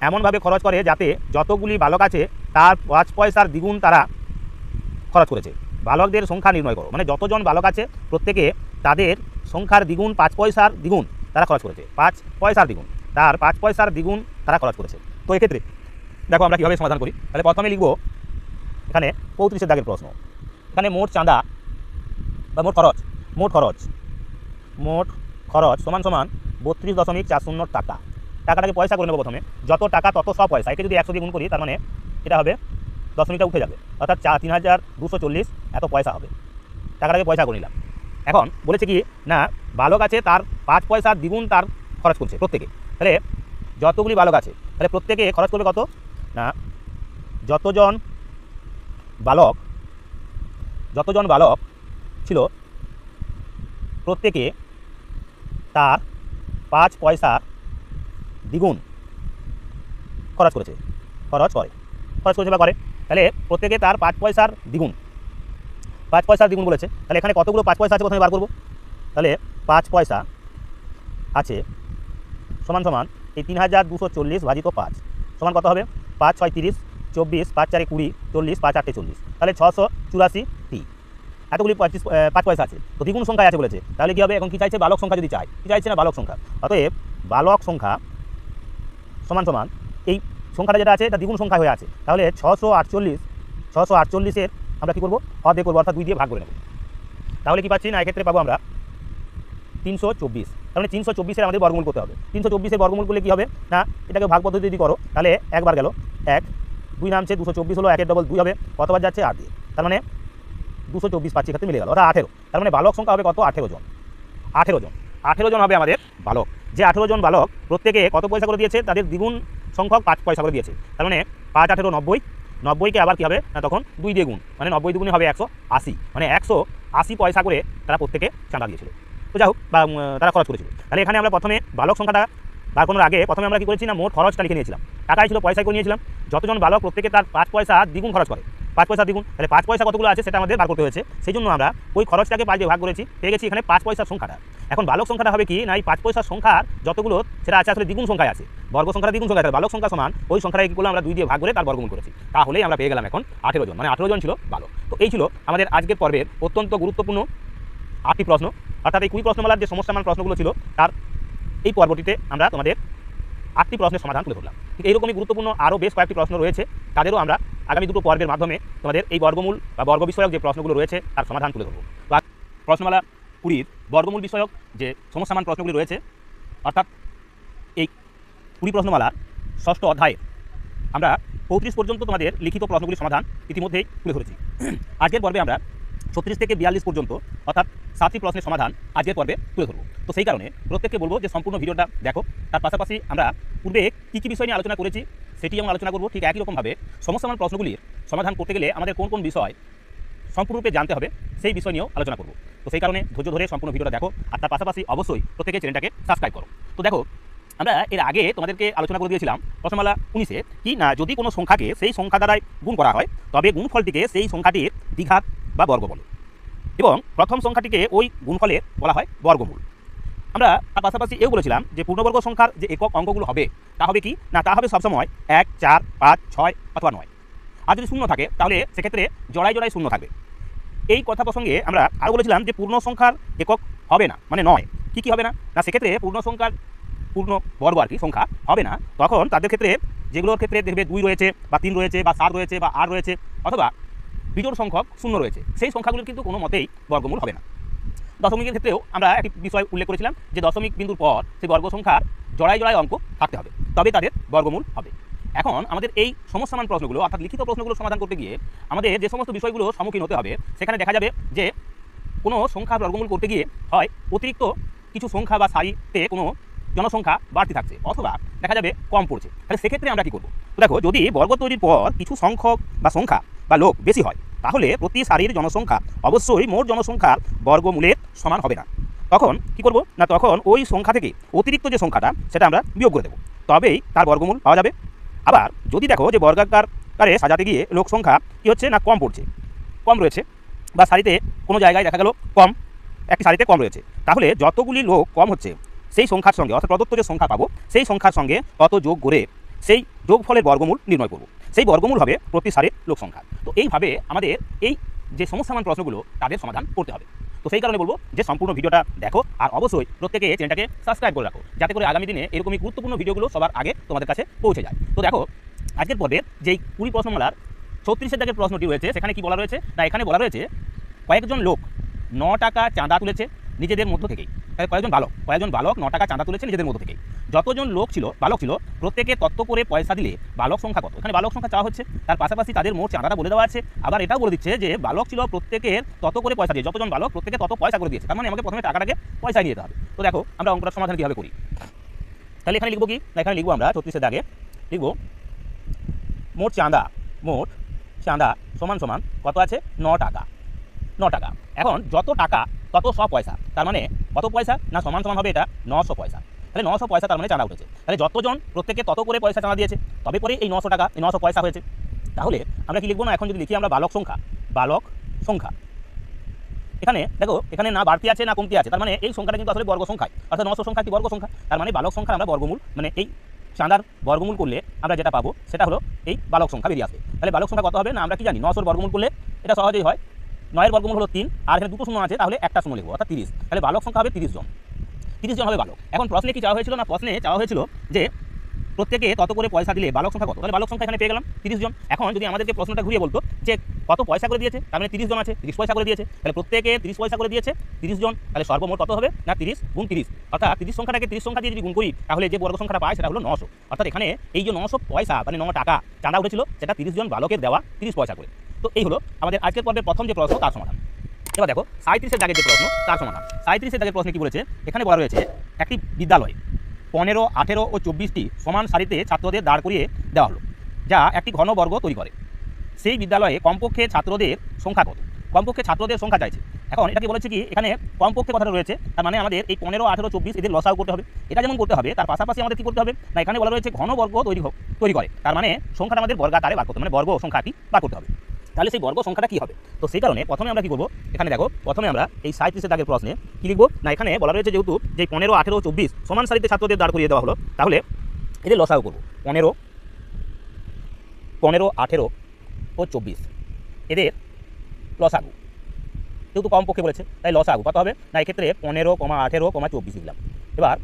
এমনভাবে খরচ করে যাতে যতগুলি বালক আছে তার 5 পয়সার দ্বিগুণ তারা খরচ করেছে। বালকদের সংখ্যা নির্ণয় করো, মানে যতজন বালক আছে প্রত্যেকে তাদের সংখ্যার দ্বিগুণ 5 পয়সার দ্বিগুণ তারা খরচ করেছে, 5 পয়সার দ্বিগুণ, তার 5 পয়সার দ্বিগুণ তারা খরচ করেছে। তো এক্ষেত্রে দেখো আমরা কীভাবে সমাধান করি। তাহলে প্রথমে লিখব এখানে 35 দাগের প্রশ্ন, এখানে মোট চাঁদা বা মোট খরচ সমান সমান 32.40 টাকা। টাকাটাকে পয়সা করে নেব প্রথমে, যত টাকা তত সব পয়সা, একে যদি 100 দিয়ে গুণ করি তার মানে এটা হবে দশমিকটা উঠে যাবে, অর্থাৎ 3240 এত পয়সা হবে। টাকাটাকে পয়সা করে নিলাম। এখন বলেছে কি না বালক আছে তার 5 পয়সার দ্বিগুণ তার খরচ করছে প্রত্যেকে, তাহলে যতগুলি বালক আছে তাহলে প্রত্যেকে খরচ করবে কত না যতজন বালক ছিল প্রত্যেকে তার 5 পয়সার দ্বিগুণ খরচ করে, বা করে, তাহলে প্রত্যেকে তার 5 পয়সার দ্বিগুণ বলেছে। তাহলে এখানে কতগুলো 5 পয়সা আছে প্রথমে বার করব। তাহলে 5 পয়সা আছে সমান সমান এই 3240 ভাজিত 5 সমান কত হবে 5 6 30, 24, 5 4 20, 40, 5 8 40, তাহলে 684টি এতগুলি 5 পয়সা আছে। তো দ্বিগুণ সংখ্যায় আছে বলেছে, তাহলে কী হবে এখন কি চাইছে বালক সংখ্যা, যদি চাই কি চাইছে না বালক সংখ্যা, অতএব বালক সংখ্যা সমান সমান এই সংখ্যাটা যেটা আছে এটা দ্বিগুণ সংখ্যা হয়ে আছে, তাহলে 648-এর আমরা কী করবো অর্ধেক করবো, অর্থাৎ 2 দিয়ে ভাগ করে নেব। তাহলে কি পাচ্ছি না এক্ষেত্রে পাবো আমরা 324, তার মানে 324-এর আমাদের বর্গমূল করতে হবে। 324-এর বর্গমূল করলে কী হবে না এটাকে ভাগ পদ্ধতি যদি করো তাহলে একবার গেল 1, 2 নামছে 224 হলো, 1-এর ডবল 2 হবে, কতবার যাচ্ছে 8 দিয়ে, তার মানে 224 পাচ্ছি, ক্ষেত্রে মিলে গেল, অর্থাৎ 18। তার মানে বালক সংখ্যা হবে কত 18 জন। 18 জন হবে আমাদের বালক। যে 18 জন বালক প্রত্যেকে কত পয়সা করে দিয়েছে, তাদের দ্বিগুণ সংখ্যক 5 পয়সা করে দিয়েছে, তার মানে 5 18 90, 90কে আবার কী হবে না তখন 2 দিয়ে গুণ, মানে 90 দুগুণে হবে 180, মানে 180 পয়সা করে তারা প্রত্যেকে চাঁদা দিয়েছিল। তো যাই হোক বা তারা খরচ করেছিল। তাহলে এখানে আমরা প্রথমে বালক সংখ্যাটা বার করার আগে প্রথমে আমরা কী করেছি না মোট খরচটা লিখে নিয়েছিলাম, টাকাই ছিল পয়সায় করে নিয়েছিলাম, যতজন বালক প্রত্যেকে তার 5 পয়সা দ্বিগুণ খরচ করে, 5 পয়সা দ্বিগুণ, তাহলে 5 পয়সা কতগুলো আছে সেটা আমাদের বার করতে হয়েছে, সেই জন্য আমরা ওই খরচটাকে 5 দিয়ে ভাগ করেছি, পেয়ে গেছি এখানে 5 পয়সার সংখ্যাটা। এখন বালক সংখ্যাটা হবে কি না এই 5 পয়সার সংখ্যার যতগুলো সেটা আছে আসলে দ্বিগুণ সংখ্যায় আছে, বর্গ সংখ্যা দ্বিগুণ সংখ্যা, বালক সংখ্যা সমান ওই সংখ্যাটা কি করলাম আমরা 2 দিয়ে ভাগ করে তার বর্গমূল করেছি, তাহলেই আমরা পেয়ে গেলাম এখন 18 জন, মানে 18 জন ছিল বালক। তো এই ছিল আমাদের আজকের পর্বের অত্যন্ত গুরুত্বপূর্ণ 8টি প্রশ্ন, অর্থাৎ এই 20 প্রশ্নমালার যে সমস্যামান প্রশ্নগুলো ছিল তার এই পর্বটিতে আমরা তোমাদের 8টি প্রশ্নের সমাধান তুলে ধরলাম। ঠিক এইরকমই গুরুত্বপূর্ণ আরও বেশ কয়েকটি প্রশ্ন রয়েছে, তাদেরও আমরা আগামী দুটো পর্বের মাধ্যমে তোমাদের এই বর্গমূল বা বর্গ বিষয়ক যে প্রশ্নগুলো রয়েছে তার সমাধান তুলে ধরবো। প্রশ্নমালা 20 বর্গমূল বিষয়ক যে সমস্যামান প্রশ্নগুলি রয়েছে, অর্থাৎ এই 20 প্রশ্নমালার 6ষ্ঠ অধ্যায়ে আমরা 35 পর্যন্ত তোমাদের লিখিত প্রশ্নগুলির সমাধান ইতিমধ্যেই তুলে ধরেছি। আজকের পর্বে আমরা 36 থেকে 42 পর্যন্ত অর্থাৎ 7টি প্রশ্নের সমাধান আজকের পর্বে তুলে ধরবো। তো সেই কারণে প্রত্যেককে বলবো যে সম্পূর্ণ ভিডিওটা দেখো, তার পাশাপাশি আমরা পূর্বে কী কী বিষয় নিয়ে আলোচনা করেছি সেটি যেমন আলোচনা করবো, ঠিক একই রকমভাবে সমস্যামান প্রশ্নগুলির সমাধান করতে গেলে আমাদের কোন কোন বিষয় সম্পূর্ণরূপে জানতে হবে সেই বিষয় নিয়েও আলোচনা করবো। তো সেই কারণে ধৈর্য ধরে সম্পূর্ণ ভিডিওটা দেখো, আর তার পাশাপাশি অবশ্যই প্রত্যেকে চ্যানেলটাকে সাবস্ক্রাইব করো। তো দেখো আমরা এর আগে তোমাদেরকে আলোচনা করে দিয়েছিলাম প্রশ্নমালা 19-এ কি না যদি কোনো সংখ্যাকে সেই সংখ্যা দ্বারাই গুণ করা হয় তবে গুণফলটিকে সেই সংখ্যাটির দ্বিঘাত বা বর্গ বলে, এবং প্রথম সংখ্যাটিকে ওই গুণফলে বলা হয় বর্গমূল। আমরা তার পাশাপাশি এও বলেছিলাম যে পূর্ণবর্গ সংখ্যার যে একক অঙ্কগুলো হবে তা হবে কি না তা হবে সবসময় 1 4 5 6 অথবা 9, আর যদি শূন্য থাকে তাহলে সেক্ষেত্রে জোড়ায় জোড়ায় শূন্য থাকবে। এই কথা প্রসঙ্গে আমরা আরও বলেছিলাম যে পূর্ণ সংখ্যার একক হবে না, মানে নয়। কি হবে না? না সেক্ষেত্রে পূর্ণ সংখ্যার পূর্ণ বর্গ আর কি সংখ্যা হবে না, তখন তাদের ক্ষেত্রে যেগুলোর ক্ষেত্রে দেখবে 2 রয়েছে বা 3 রয়েছে বা 7 রয়েছে বা 8 রয়েছে অথবা বিজোড় সংখ্যক 0 রয়েছে, সেই সংখ্যাগুলোর কিন্তু কোনো মতেই বর্গমূল হবে না। দশমিকের ক্ষেত্রেও আমরা একটি বিষয় উল্লেখ করেছিলাম যে দশমিক বিন্দুর পর সেই বর্গ সংখ্যার জোড়ায় জোড়ায় অঙ্ক থাকতে হবে, তবে তাদের বর্গমূল হবে। এখন আমাদের এই সমস্যামান প্রশ্নগুলো অর্থাৎ লিখিত প্রশ্নগুলো সমাধান করতে গিয়ে আমাদের যে সমস্ত বিষয়গুলো সম্মুখীন হতে হবে, সেখানে দেখা যাবে যে কোনো সংখ্যার বর্গমূল করতে গিয়ে হয় অতিরিক্ত কিছু সংখ্যা বা সারিতে কোনো জনসংখ্যা বাড়তি থাকছে অথবা দেখা যাবে কম পড়ছে। তাহলে সেক্ষেত্রে আমরা কী করবো? তো দেখো, যদি বর্গ তৈরির পর কিছু সংখ্যক বা সংখ্যা বা লোক বেশি হয়, তাহলে প্রতি সারির জনসংখ্যা অবশ্যই মোট জনসংখ্যার বর্গমূলের সমান হবে না। তখন কি করব না, তখন ওই সংখ্যা থেকে অতিরিক্ত যে সংখ্যাটা সেটা আমরা বিয়োগ করে দেবো, তবেই তার বর্গমূল পাওয়া যাবে। আবার যদি দেখো যে বর্গাকারে সাজাতে গিয়ে লোক সংখ্যা কী হচ্ছে না কম পড়ছে, কম রয়েছে, বা সারিতে কোনো জায়গায় দেখা গেল কম, একটি সারিতে কম রয়েছে, তাহলে যতগুলি লোক কম হচ্ছে সেই সংখ্যার সঙ্গে অর্থাৎ প্রদত্ত যে সংখ্যা পাবো সেই সংখ্যার সঙ্গে কত যোগ করে সেই যোগফলের বর্গমূল নির্ণয় করব। সেই বর্গমূল হবে প্রতি সারির লোক সংখ্যা। তো এইভাবে আমাদের এই যে সমস্যামান প্রশ্নগুলো তাদের সমাধান করতে হবে। তো সেই কারণে বলবো যে সম্পূর্ণ ভিডিওটা দেখো, আর অবশ্যই প্রত্যেকে চ্যানেলটাকে সাবস্ক্রাইব করে রাখো, যাতে করে আগামী দিনে এরকমই গুরুত্বপূর্ণ ভিডিওগুলো সবার আগে তোমাদের কাছে পৌঁছে যায়। তো দেখো, আজকের পর্বে যেই 20 প্রশ্নমালার 36 দাগের প্রশ্নটি রয়েছে, সেখানে কি বলা রয়েছে না, এখানে বলা রয়েছে কয়েকজন লোক 9 টাকা চাঁদা তুলেছে নিজেদের মধ্য থেকেই। কয়েকজন বালক 9 টাকা চাঁদা তুলেছে নিজেদের মধ্য থেকেই। যতজন বালক ছিল প্রত্যেকে তত্ত্ব করে পয়সা দিলে বালক সংখ্যা কত? এখানে বালক সংখ্যা চাওয়া হচ্ছে, তার পাশাপাশি তাদের মোট চাঁদাটা বলে দেওয়া আছে। আবার এটাও বলে দিচ্ছে যে বালক ছিল প্রত্যেকের তত করে পয়সা দিয়ে, যতজন বালক প্রত্যেকে তত পয়সা করে দিয়েছে, তার মানে আমাকে প্রথমে টাকাটাকে পয়সায় নিয়ে যেতে হবে। তো দেখো আমরা অঙ্কটার সমাধান কীভাবে করি। তাহলে এখানে লিখবো কি না, এখানে লিখবো আমরা 36 দাগে লিখবো মোট চাঁদা সমান সমান কত আছে? 9 টাকা। এখন যত টাকা তত 100 পয়সা, তার মানে কত পয়সা না সমান সমান হবে এটা 900 পয়সা। তাহলে 900 পয়সা তার মানে চাঁদা উঠেছে। তাহলে যতজন প্রত্যেকে তত করে পয়সা চাঁদা দিয়েছে, তবে পরে এই 900 টাকা, এই 900 পয়সা হয়েছে। তাহলে আমরা কি লিখবো না, এখন যদি লিখি আমরা বালক সংখ্যা, এখানে দেখো এখানে না বাড়তি আছে না কমতি আছে, তার মানে এই সংখ্যাটা কিন্তু আসলে বর্গ সংখ্যায়, অর্থাৎ 900 সংখ্যা একটি বর্গ সংখ্যা। তার মানে বালক সংখ্যা আমরা বর্গমূল, মানে এই চাঁদার বর্গমূল করলে আমরা যেটা পাবো সেটা হলো এই বালক সংখ্যা বেরিয়ে আসবে। তাহলে বালক সংখ্যা কত হবে না, আমরা কি জানি 900 বর্গমূল করলে এটা সহজেই হয়, 9 এর বর্গমূল হলো 3, আর এখানে দুটো শূন্য আছে, তাহলে একটা শূন্য লিখবো, অর্থাৎ 30। তাহলে বালক সংখ্যা হবে 30 জন হবে বালক। এখন প্রশ্নে কি চাওয়া হয়েছিল না, প্রশ্নে চাওয়া হয়েছিল যে প্রত্যেকে তত করে পয়সা দিলে বালক সংখ্যা কত? তাহলে বালক সংখ্যা এখানে পেয়ে গেলাম 30 জন। এখন যদি আমাদেরকে প্রশ্নটা ঘুরিয়ে বলতো যে কত পয়সা করে দিয়েছে, তার মানে 30 জন আছে, 30 পয়সা করে দিয়েছে, তাহলে প্রত্যেকে 30 পয়সা করে দিয়েছে 30 জন, তাহলে সর্বমোট কত হবে না 30 গুণ 30, অর্থাৎ 30 সংখ্যাটাকে 30 সংখ্যা দিয়ে যদি গুণ করি তাহলে যে বর্গ সংখ্যাটা পাই সেটা হলো 900। অর্থাৎ এখানে এই যে 900 পয়সা মানে 9 টাকা চাঁদা উঠেছিল সেটা 30 জন বালকের দেওয়া 30 পয়সা করে। তো এই হলো আমাদের আজকের পর্বের প্রথম যে প্রশ্ন তার সমাধান। এবার দেখো 37 দাগের যে প্রশ্ন তার সমাধান। 37 দাগের প্রশ্নে কি বলেছে, এখানে বলা রয়েছে একটি বিদ্যালয়ে 15, 18 ও 24টি সমান সারিতে ছাত্রদের দাঁড় করিয়ে দেওয়া হলো, যা একটি ঘনবর্গ তৈরি করে। সেই বিদ্যালয়ে কমপক্ষে ছাত্রদের সংখ্যা কত? কমপক্ষে ছাত্রদের সংখ্যা চাইছে। এখন এটাকে বলেছে কি, এখানে কমপক্ষে কথাটা রয়েছে, তার মানে আমাদের এই 15, 18, 24 এদের লসাগু করতে হবে। এটা যেমন করতে হবে, তার পাশাপাশি আমাদের কি করতে হবে না, এখানে বলা রয়েছে ঘনবর্গ তৈরি করে, তার মানে সংখ্যাটা আমাদের বর্গাকারে বার করতে হবে, মানে বর্গ সংখ্যাটি বার করতে হবে। তাহলে সেই বর্গ সংখ্যাটা কী হবে? তো সেই কারণে প্রথমে আমরা কী করবো, এখানে দেখো প্রথমে আমরা এই 37 দাগের প্রশ্নে কী লিখবো না, এখানে বলা রয়েছে যেহেতু যে 15, 18, 24 সমান সারিতে ছাত্রদের দাঁড় করিয়ে দেওয়া হলো, তাহলে এদের লসাগু করবো 15, 18 ও 24 এদের লসাগু, যেহেতু কমপক্ষে বলেছে তাই লসাগু কত হবে না, এক্ষেত্রে 15, 18, 24 লিখলাম। এবার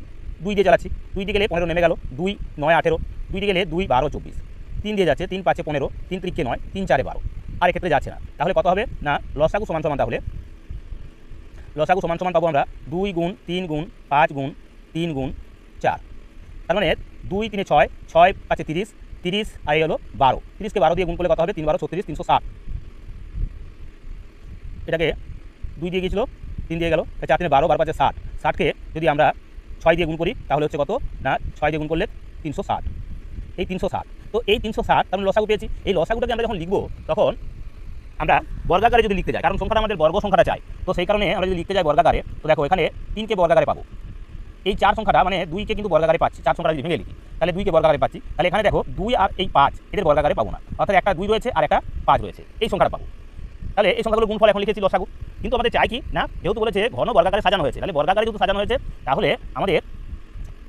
2 দিয়ে জ্বালাচ্ছি, 2 দিয়ে গেলে 15 নেমে গেল, 2, 9, 18, 2 দিয়ে গেলে 2, 12, 24, 3 দিয়ে যাচ্ছে, 3, 5, 15, 3, 3, 9, 3, 4, 12, আর এক্ষেত্রে যাচ্ছে না। তাহলে কত হবে না, লসাগু সমান সমান, তাহলে লসাগু সমান সমান পাবো আমরা 2 গুণ 3 গুণ 5 গুণ 3 গুণ 4, তার মানে 2, 3, 6, 6, 5, 30, 30 আর এই হলো 12, 30কে 12 দিয়ে গুণ করলে কত হবে 3, 12, 36, 360। এটাকে 2 দিয়ে গিয়েছিল, 3 দিয়ে গেল, 4, 3, 12, 12, 5, 60, 60কে যদি আমরা 6 দিয়ে গুণ করি তাহলে হচ্ছে কত না, 6 দিয়ে গুণ করলে 360, এই 360। তো এই 360 তার মানে লসাগু পেয়েছি। এই লসাগুটাকে আমরা যখন লিখবো তখন আমরা বর্গাকারে যদি লিখতে যাই, কারণ সংখ্যাটা আমাদের বর্গ সংখ্যাটা চাই, তো সেই কারণে আমরা যদি লিখতে যাই বর্গাকারে, তো দেখো এখানে 3কে বর্গাকারে পাবো, এই 4 সংখ্যাটা মানে 2কে কিন্তু বর্গাকারে পাচ্ছি, 4 সংখ্যাটা যদি ভেঙে লিখি তাহলে 2কে বর্গাকারে পাচ্ছি। তাহলে এখানে দেখো 2 আর এই 5 এদের বর্গাকারে পাবো না, অর্থাৎ একটা 2 রয়েছে আর একটা 5 রয়েছে, এই সংখ্যাটা পাবো। তাহলে এই সংখ্যাগুলো গুণফল এখন লিখেছি লসাগু, কিন্তু আমাদের চাই কি না, যেহেতু বলেছে ঘন বর্গাকারে সাজানো হয়েছে, তাহলে বর্গাকারে যেহেতু সাজানো হয়েছে তাহলে আমাদের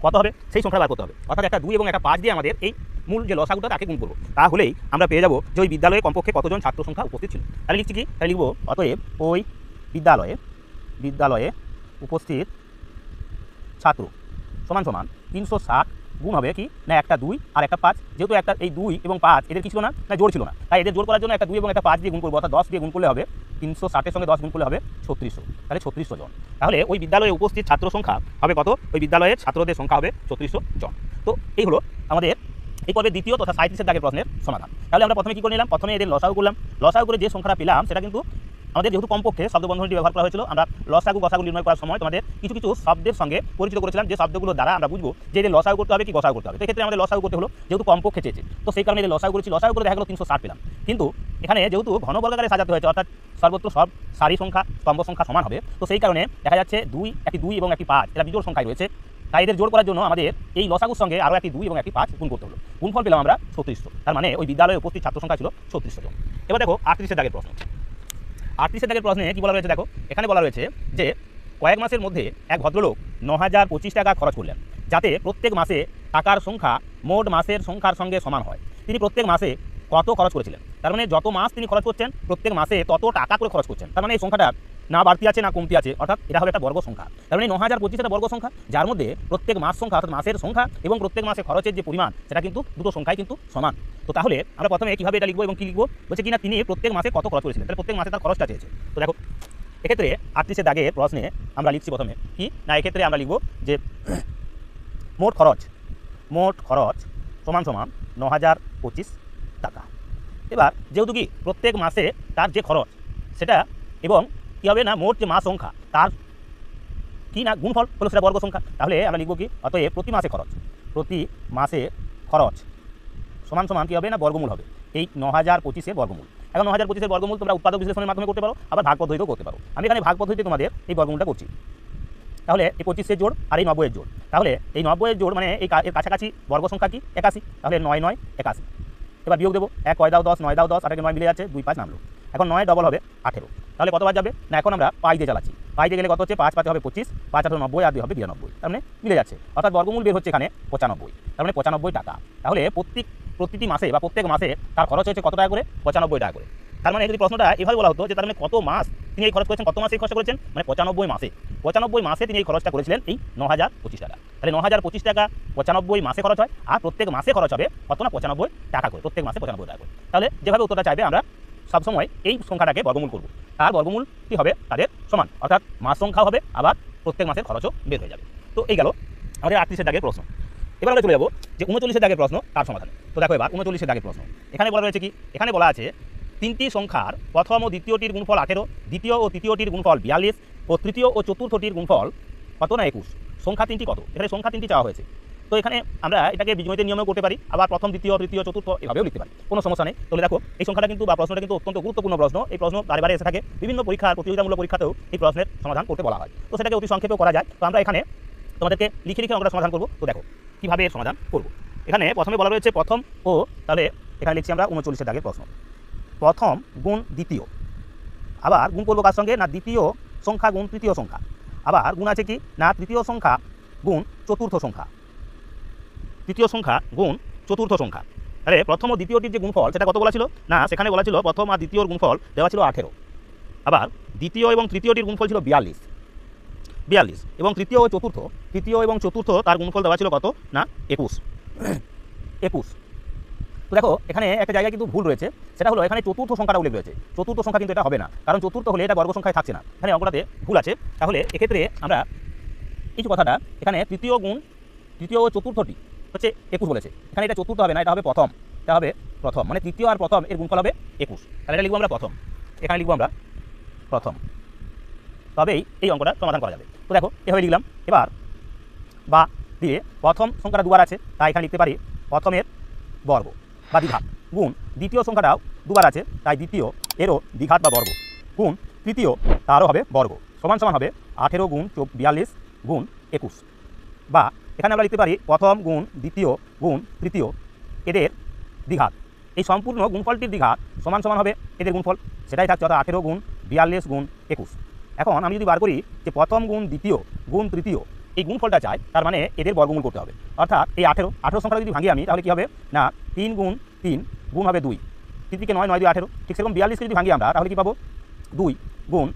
কত হবে সেই সংখ্যা বার করতে হবে, অর্থাৎ একটা 2 এবং একটা 5 দিয়ে আমাদের এই মূল যে লসাগুটা তাকে গুণ করবো, তাহলেই আমরা পেয়ে যাবো যে ওই বিদ্যালয়ে কমপক্ষে কতজন ছাত্র সংখ্যা উপস্থিত ছিল। তাহলে লিখছি কি, তাহলে লিখবো অতএব ওই বিদ্যালয়ে উপস্থিত ছাত্র সমান সমান 360 গুণ হবে কি না একটা 2 আর একটা 5, যেহেতু একটা এই 2 এবং 5 এদের কি ছিল না, জোড় ছিল না, তাই এদের জোড় করার জন্য একটা 2 এবং একটা 5 দিয়ে গুণ করবো, অর্থাৎ 10 দিয়ে গুণ করলে হবে 360-এর সঙ্গে 10 গুণ করলে হবে 3600, তাহলে 3600 জন। তাহলে ওই বিদ্যালয়ে উপস্থিত ছাত্র সংখ্যা হবে কত, ওই বিদ্যালয়ের ছাত্রদের সংখ্যা হবে 3600 জন। তো এই হলো আমাদের এই পর্বের দ্বিতীয় তথা 37-এর দাগের প্রশ্নের সমাধান। তাহলে আমরা প্রথমে কি করে নিলাম, প্রথমে এদের লসাগু করলাম, লসাগু করে যে সংখ্যাটা পেলাম সেটা কিন্তু আমাদের যেহেতু কমপক্ষে শব্দবন্ধনটি ব্যবহার করা হয়েছিল, আমরা লসাগু গসাগু নির্ণয় করার সময় তোমাদের কিছু কিছু শব্দের সঙ্গে পরিচিত করেছিলাম, যে শব্দগুলো দ্বারা আমরা বুঝবো যে এদের লসাগু করতে হবে কি গসাগু করতে হবে। তো এক্ষেত্রে আমাদের লসাগু করতে হলো, যেহেতু কমপক্ষে চেয়েছে, তো সেই কারণে এদের লসাগু করেছি, লসাগু করে দেখা গেলো 360 পেলাম। কিন্তু এখানে যেহেতু ঘনবর্গাকারে সাজাতে হয়েছে, অর্থাৎ সর্বত্র সব সারি সংখ্যা স্তম্ভ সংখ্যা সমান হবে, তো সেই কারণে দেখা যাচ্ছে একটি 2 এবং একটি 5 এরা বিজোড় সংখ্যায় রয়েছে, তাই এদের জোড় করার জন্য আমাদের এই লসাগুর সঙ্গে আরও একটি 2 এবং একটি 5 গুণ করতে হলো। গুণফল পেলাম আমরা 3600, তার মানে ওই বিদ্যালয়ে উপস্থিত ছাত্র সংখ্যা ছিল 3600 জন। এবার দেখো 38-এর দাগের প্রশ্ন। 38-এর দাগের প্রশ্নে কী বলা রয়েছে দেখো, এখানে বলা রয়েছে যে কয়েক মাসের মধ্যে এক ভদ্রলোক 9025 টাকা খরচ করলেন, যাতে প্রত্যেক মাসে টাকার সংখ্যা মোট মাসের সংখ্যার সঙ্গে সমান হয়। তিনি প্রত্যেক মাসে কত খরচ করেছিলেন? তার মানে যত মাস তিনি খরচ করছেন প্রত্যেক মাসে তত টাকা করে খরচ করছেন। তার মানে এই সংখ্যাটা না বাড়তি আছে না কমতি আছে, অর্থাৎ এটা হবে একটা বর্গ সংখ্যা। তার মানে 9025 একটা বর্গ সংখ্যা, যার মধ্যে প্রত্যেক মাস সংখ্যা অর্থাৎ মাসের সংখ্যা এবং প্রত্যেক মাসে খরচের যে পরিমাণ সেটা কিন্তু দুটো সংখ্যাই কিন্তু সমান। তো তাহলে আমরা প্রথমে কীভাবে এটা লিখবো এবং কী লিখবো, বলছে কিনা তিনি প্রত্যেক মাসে কত খরচ করেছিলেন, তাহলে প্রত্যেক মাসে তার খরচটা চেয়েছে। তো দেখো এক্ষেত্রে 38-এর দাগের প্রশ্নে আমরা লিখছি প্রথমে কি না, এক্ষেত্রে আমরা লিখবো যে মোট খরচ সমান সমান 9025 টাকা। এবার যেহেতু কি প্রত্যেক মাসে তার যে খরচ সেটা এবং কী হবে না মোট যে মাস সংখ্যা তার কি না গুণফল হলো সেটা বর্গ সংখ্যা, তাহলে আমরা লিখব কি অতএব প্রতি মাসে খরচ সমান সমান কী হবে না বর্গমূল হবে এই 9025-এর বর্গমূল। এখন 9025-এর বর্গমূল তোমরা উৎপাদক বিশ্লেষণের মাধ্যমে করতে পারো, আবার ভাগ পদ্ধতিতেও করতে পারো। আমি এখানে ভাগ পদ্ধতিতে তোমাদের এই বর্গমূলটা করছি। তাহলে এই 25-এর জোড় আর এই 90-এর জোড়, তাহলে এই 90-এর জোড় মানে এর কাছাকাছি বর্গ সংখ্যা কি 81, তাহলে 9 9 81। এবার বিয়োগ দেবো, 1 9 দাও 10, 9 দাও 10, আর 9 মিলে যাচ্ছে 2 5 নামলো। এখন 9 ডবল হবে 18, তাহলে কতবার যাবে না, এখন আমরা পাই দিয়ে চালাচ্ছি, পাই দিয়ে গেলে কত হচ্ছে 5 5 হবে 25, 5 8 90 আর 2 হবে 92, তার মানে মিলে যাচ্ছে, অর্থাৎ বর্গমূল বের হচ্ছে এখানে 95, তার মানে 95 টাকা। তাহলে প্রতিটি মাসে বা প্রত্যেক মাসে তার খরচ হচ্ছে কত টাকা করে, 95 টাকা করে। তার মানে যদি প্রশ্নটা এভাবে বলা হতো যে তার মানে কত মাস তিনি এই খরচ করেছেন, কত মাসে এই খরচ করেছেন, মানে 95 মাসে তিনি এই খরচটা করেছিলেন এই 9025 টাকা। তাহলে 9025 টাকা 95 মাসে খরচ হয়, আর প্রত্যেক মাসে খরচ হবে কত না 95 টাকা করে, প্রত্যেক মাসে 95 টাকা করে। তাহলে যেভাবে উত্তরটা চাইবে আমরা সবসময় এই সংখ্যাটাকে বর্গমূল করব, তার বর্গমূল কি হবে তাদের সমান, অর্থাৎ মাস সংখ্যা হবে আবার প্রত্যেক মাসের খরচও বের হয়ে যাবে। তো এই গেল আমাদের 38-এর দাগের প্রশ্ন। এবার আমরা চলে যাবো যে 39-এর দাগের প্রশ্ন তার সমাধান। তো দেখো এবার 39-এর দাগের প্রশ্ন এখানে বলা রয়েছে কি, এখানে বলা আছে তিনটি সংখ্যার প্রথম ও দ্বিতীয়টির গুণফল 18, দ্বিতীয় ও তৃতীয়টির গুণফল 42 ও তৃতীয় ও চতুর্থটির গুণফল কত না 21। সংখ্যা তিনটি কত, এখানে সংখ্যা তিনটি চাওয়া হয়েছে। তো এখানে আমরা এটাকে বীজগণিতের নিয়মেও করতে পারি, আবার প্রথম দ্বিতীয় তৃতীয় চতুর্থ এভাবেও লিখতে পারি, কোনো সমস্যা নেই। তাহলে দেখো এই সংখ্যাটা কিন্তু বা প্রশ্নটা কিন্তু অত্যন্ত গুরুত্বপূর্ণ প্রশ্ন, এই প্রশ্ন বারে বারে এসে থাকে, বিভিন্ন পরীক্ষার প্রতিযোগিতামূলক পরীক্ষাতেও এই প্রশ্নের সমাধান করতে বলা হয়, তো সেটাকে অতি সংক্ষেপেও করা যায়। তো আমরা এখানে তোমাদেরকে লিখে আমরা সমাধান করব। তো দেখো কীভাবে সমাধান করব, এখানে প্রথমে বলা রয়েছে প্রথম ও, তাহলে এখানে লিখছি আমরা 39-এর দাগের প্রশ্ন, প্রথম গুণ দ্বিতীয়, আবার গুণ করবো কার সঙ্গে না দ্বিতীয় সংখ্যা গুণ তৃতীয় সংখ্যা, আবার গুণ আছে কি না তৃতীয় সংখ্যা গুণ চতুর্থ সংখ্যা, তৃতীয় সংখ্যা গুণ চতুর্থ সংখ্যা। তাহলে প্রথম ও দ্বিতীয়টির যে গুণফল সেটা কত বলা ছিল না, সেখানে বলা ছিল প্রথম আর দ্বিতীয়র গুণফল দেওয়া ছিল 18, আবার দ্বিতীয় এবং তৃতীয়টির গুণফল ছিল 42 এবং তৃতীয় এবং চতুর্থ তার গুণফল দেওয়া ছিল কত না 21। তো দেখো এখানে একটা জায়গায় কিন্তু ভুল রয়েছে, সেটা হলো এখানে চতুর্থ সংখ্যাটা উল্লেখ রয়েছে, চতুর্থ সংখ্যা কিন্তু এটা হবে না, কারণ চতুর্থ হলে এটা বর্গ সংখ্যায় থাকছে না, এখানে অঙ্কটাতে ভুল আছে। তাহলে এক্ষেত্রে আমরা এই যে কথাটা এখানে তৃতীয় ও চতুর্থটি হচ্ছে 21 বলেছে, এখানে এটা চতুর্থ হবে না, এটা হবে প্রথম, মানে তৃতীয় আর প্রথম এর গুণফল হবে 21, তাহলে এটা লিখবো আমরা প্রথম, এখানে লিখবো আমরা প্রথম, তবেই এই অঙ্কটা সমাধান করা যাবে। তো দেখো এভাবে লিখলাম। এবার বা দিয়ে প্রথম সংখ্যাটা দুবার আছে, তাই এখানে লিখতে পারি প্রথমের বর্গ বা দ্বিঘাত, গুণ দ্বিতীয় সংখ্যাটাও দুবার আছে, তাই দ্বিতীয় এরও দ্বিঘাত বা বর্গ, গুণ তৃতীয় তারও হবে বর্গ, সমান হবে 18 গুণ 42 গুণ 21। বা এখানে আমরা লিখতে পারি প্রথম গুণ দ্বিতীয় গুণ তৃতীয় এদের দ্বিঘাত, এই সম্পূর্ণ গুণফলটির দ্বিঘাত সমান হবে এদের গুণফল, সেটাই থাকছে অর্থাৎ 18 গুণ 42 গুণ 21। এখন আমি যদি বার করি যে প্রথম গুণ দ্বিতীয় গুণ তৃতীয় এই গুণফলটা চাই, তার মানে এদের বর্গমূল করতে হবে। অর্থাৎ এই 18 সংখ্যাটা যদি ভাঙি আমি, তাহলে কী হবে না 3 গুণ 3 গুণ হবে 2, 3 থেকে 9, 9 2 18। ঠিক সেরকম 42কে যদি ভাঙি আমরা, তাহলে কী পাবো 2 গুণ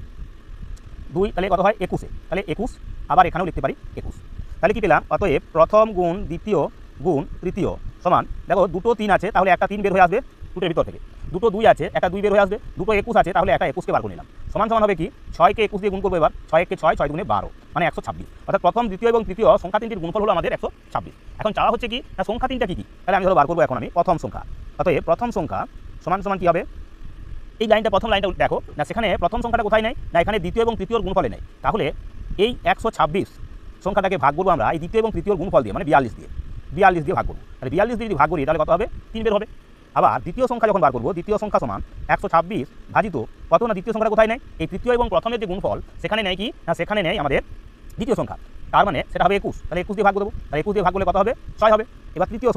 2, তাহলে কত হয় 21। তাহলে 21, আবার এখানেও লিখতে পারি 21। তাহলে কী পেলাম, অতএব প্রথম গুণ দ্বিতীয় গুণ তৃতীয় সমান, দেখো দুটো 3 আছে, তাহলে একটা 3 বের হয়ে আসবে দুটোর ভিতর থেকে, দুটো 2 আছে, একটা 2 বের হয়ে আসবে, দুটো 21 আছে, তাহলে একটা 21কে বার করে নিলাম। সমান সমান হবে কি 6কে 21 দিয়ে গুণ করবো, এবার 6 কে 6, 6 দুগুণে 12, মানে 126। অর্থাৎ প্রথম দ্বিতীয় এবং তৃতীয় সংখ্যা তিনটির গুণফল হলো আমাদের 126। এখন চাওয়া হচ্ছে কি না সংখ্যা তিনটা কী কী, তাহলে আমি ধরো বার করবো এখন আমি প্রথম সংখ্যা। অতএব প্রথম সংখ্যা সমান সমান কী হবে, এই লাইনটা প্রথম লাইনটা দেখো না, সেখানে প্রথম সংখ্যাটা কোথায় নেই না, এখানে দ্বিতীয় এবং তৃতীয়র গুণফলে নেই। তাহলে এই 126 সংখ্যাটাকে ভাগ করবো আমরা এই দ্বিতীয় এবং তৃতীয়র গুণফল দিয়ে, মানে 42 দিয়ে, 42 দিয়ে ভাগ করবো। তাহলে 42 দিয়ে যদি ভাগ করি তাহলে কত হবে 3 বের হবে। আবার দ্বিতীয় সংখ্যা যখন বার করবো, দ্বিতীয় সংখ্যা সমান 126 ভাজিত কত না দ্বিতীয় সংখ্যাটা কোথায় নেই, এই তৃতীয় এবং প্রথমের যে গুণফল সেখানে নেই কি না, সেখানে নেই আমাদের দ্বিতীয় সংখ্যা, তার মানে সেটা হবে 21। তাহলে 21 দিয়ে ভাগ দেবো, তাহলে 21 দিয়ে ভাগ করলে কত হবে 6 হবে। এবার তৃতীয়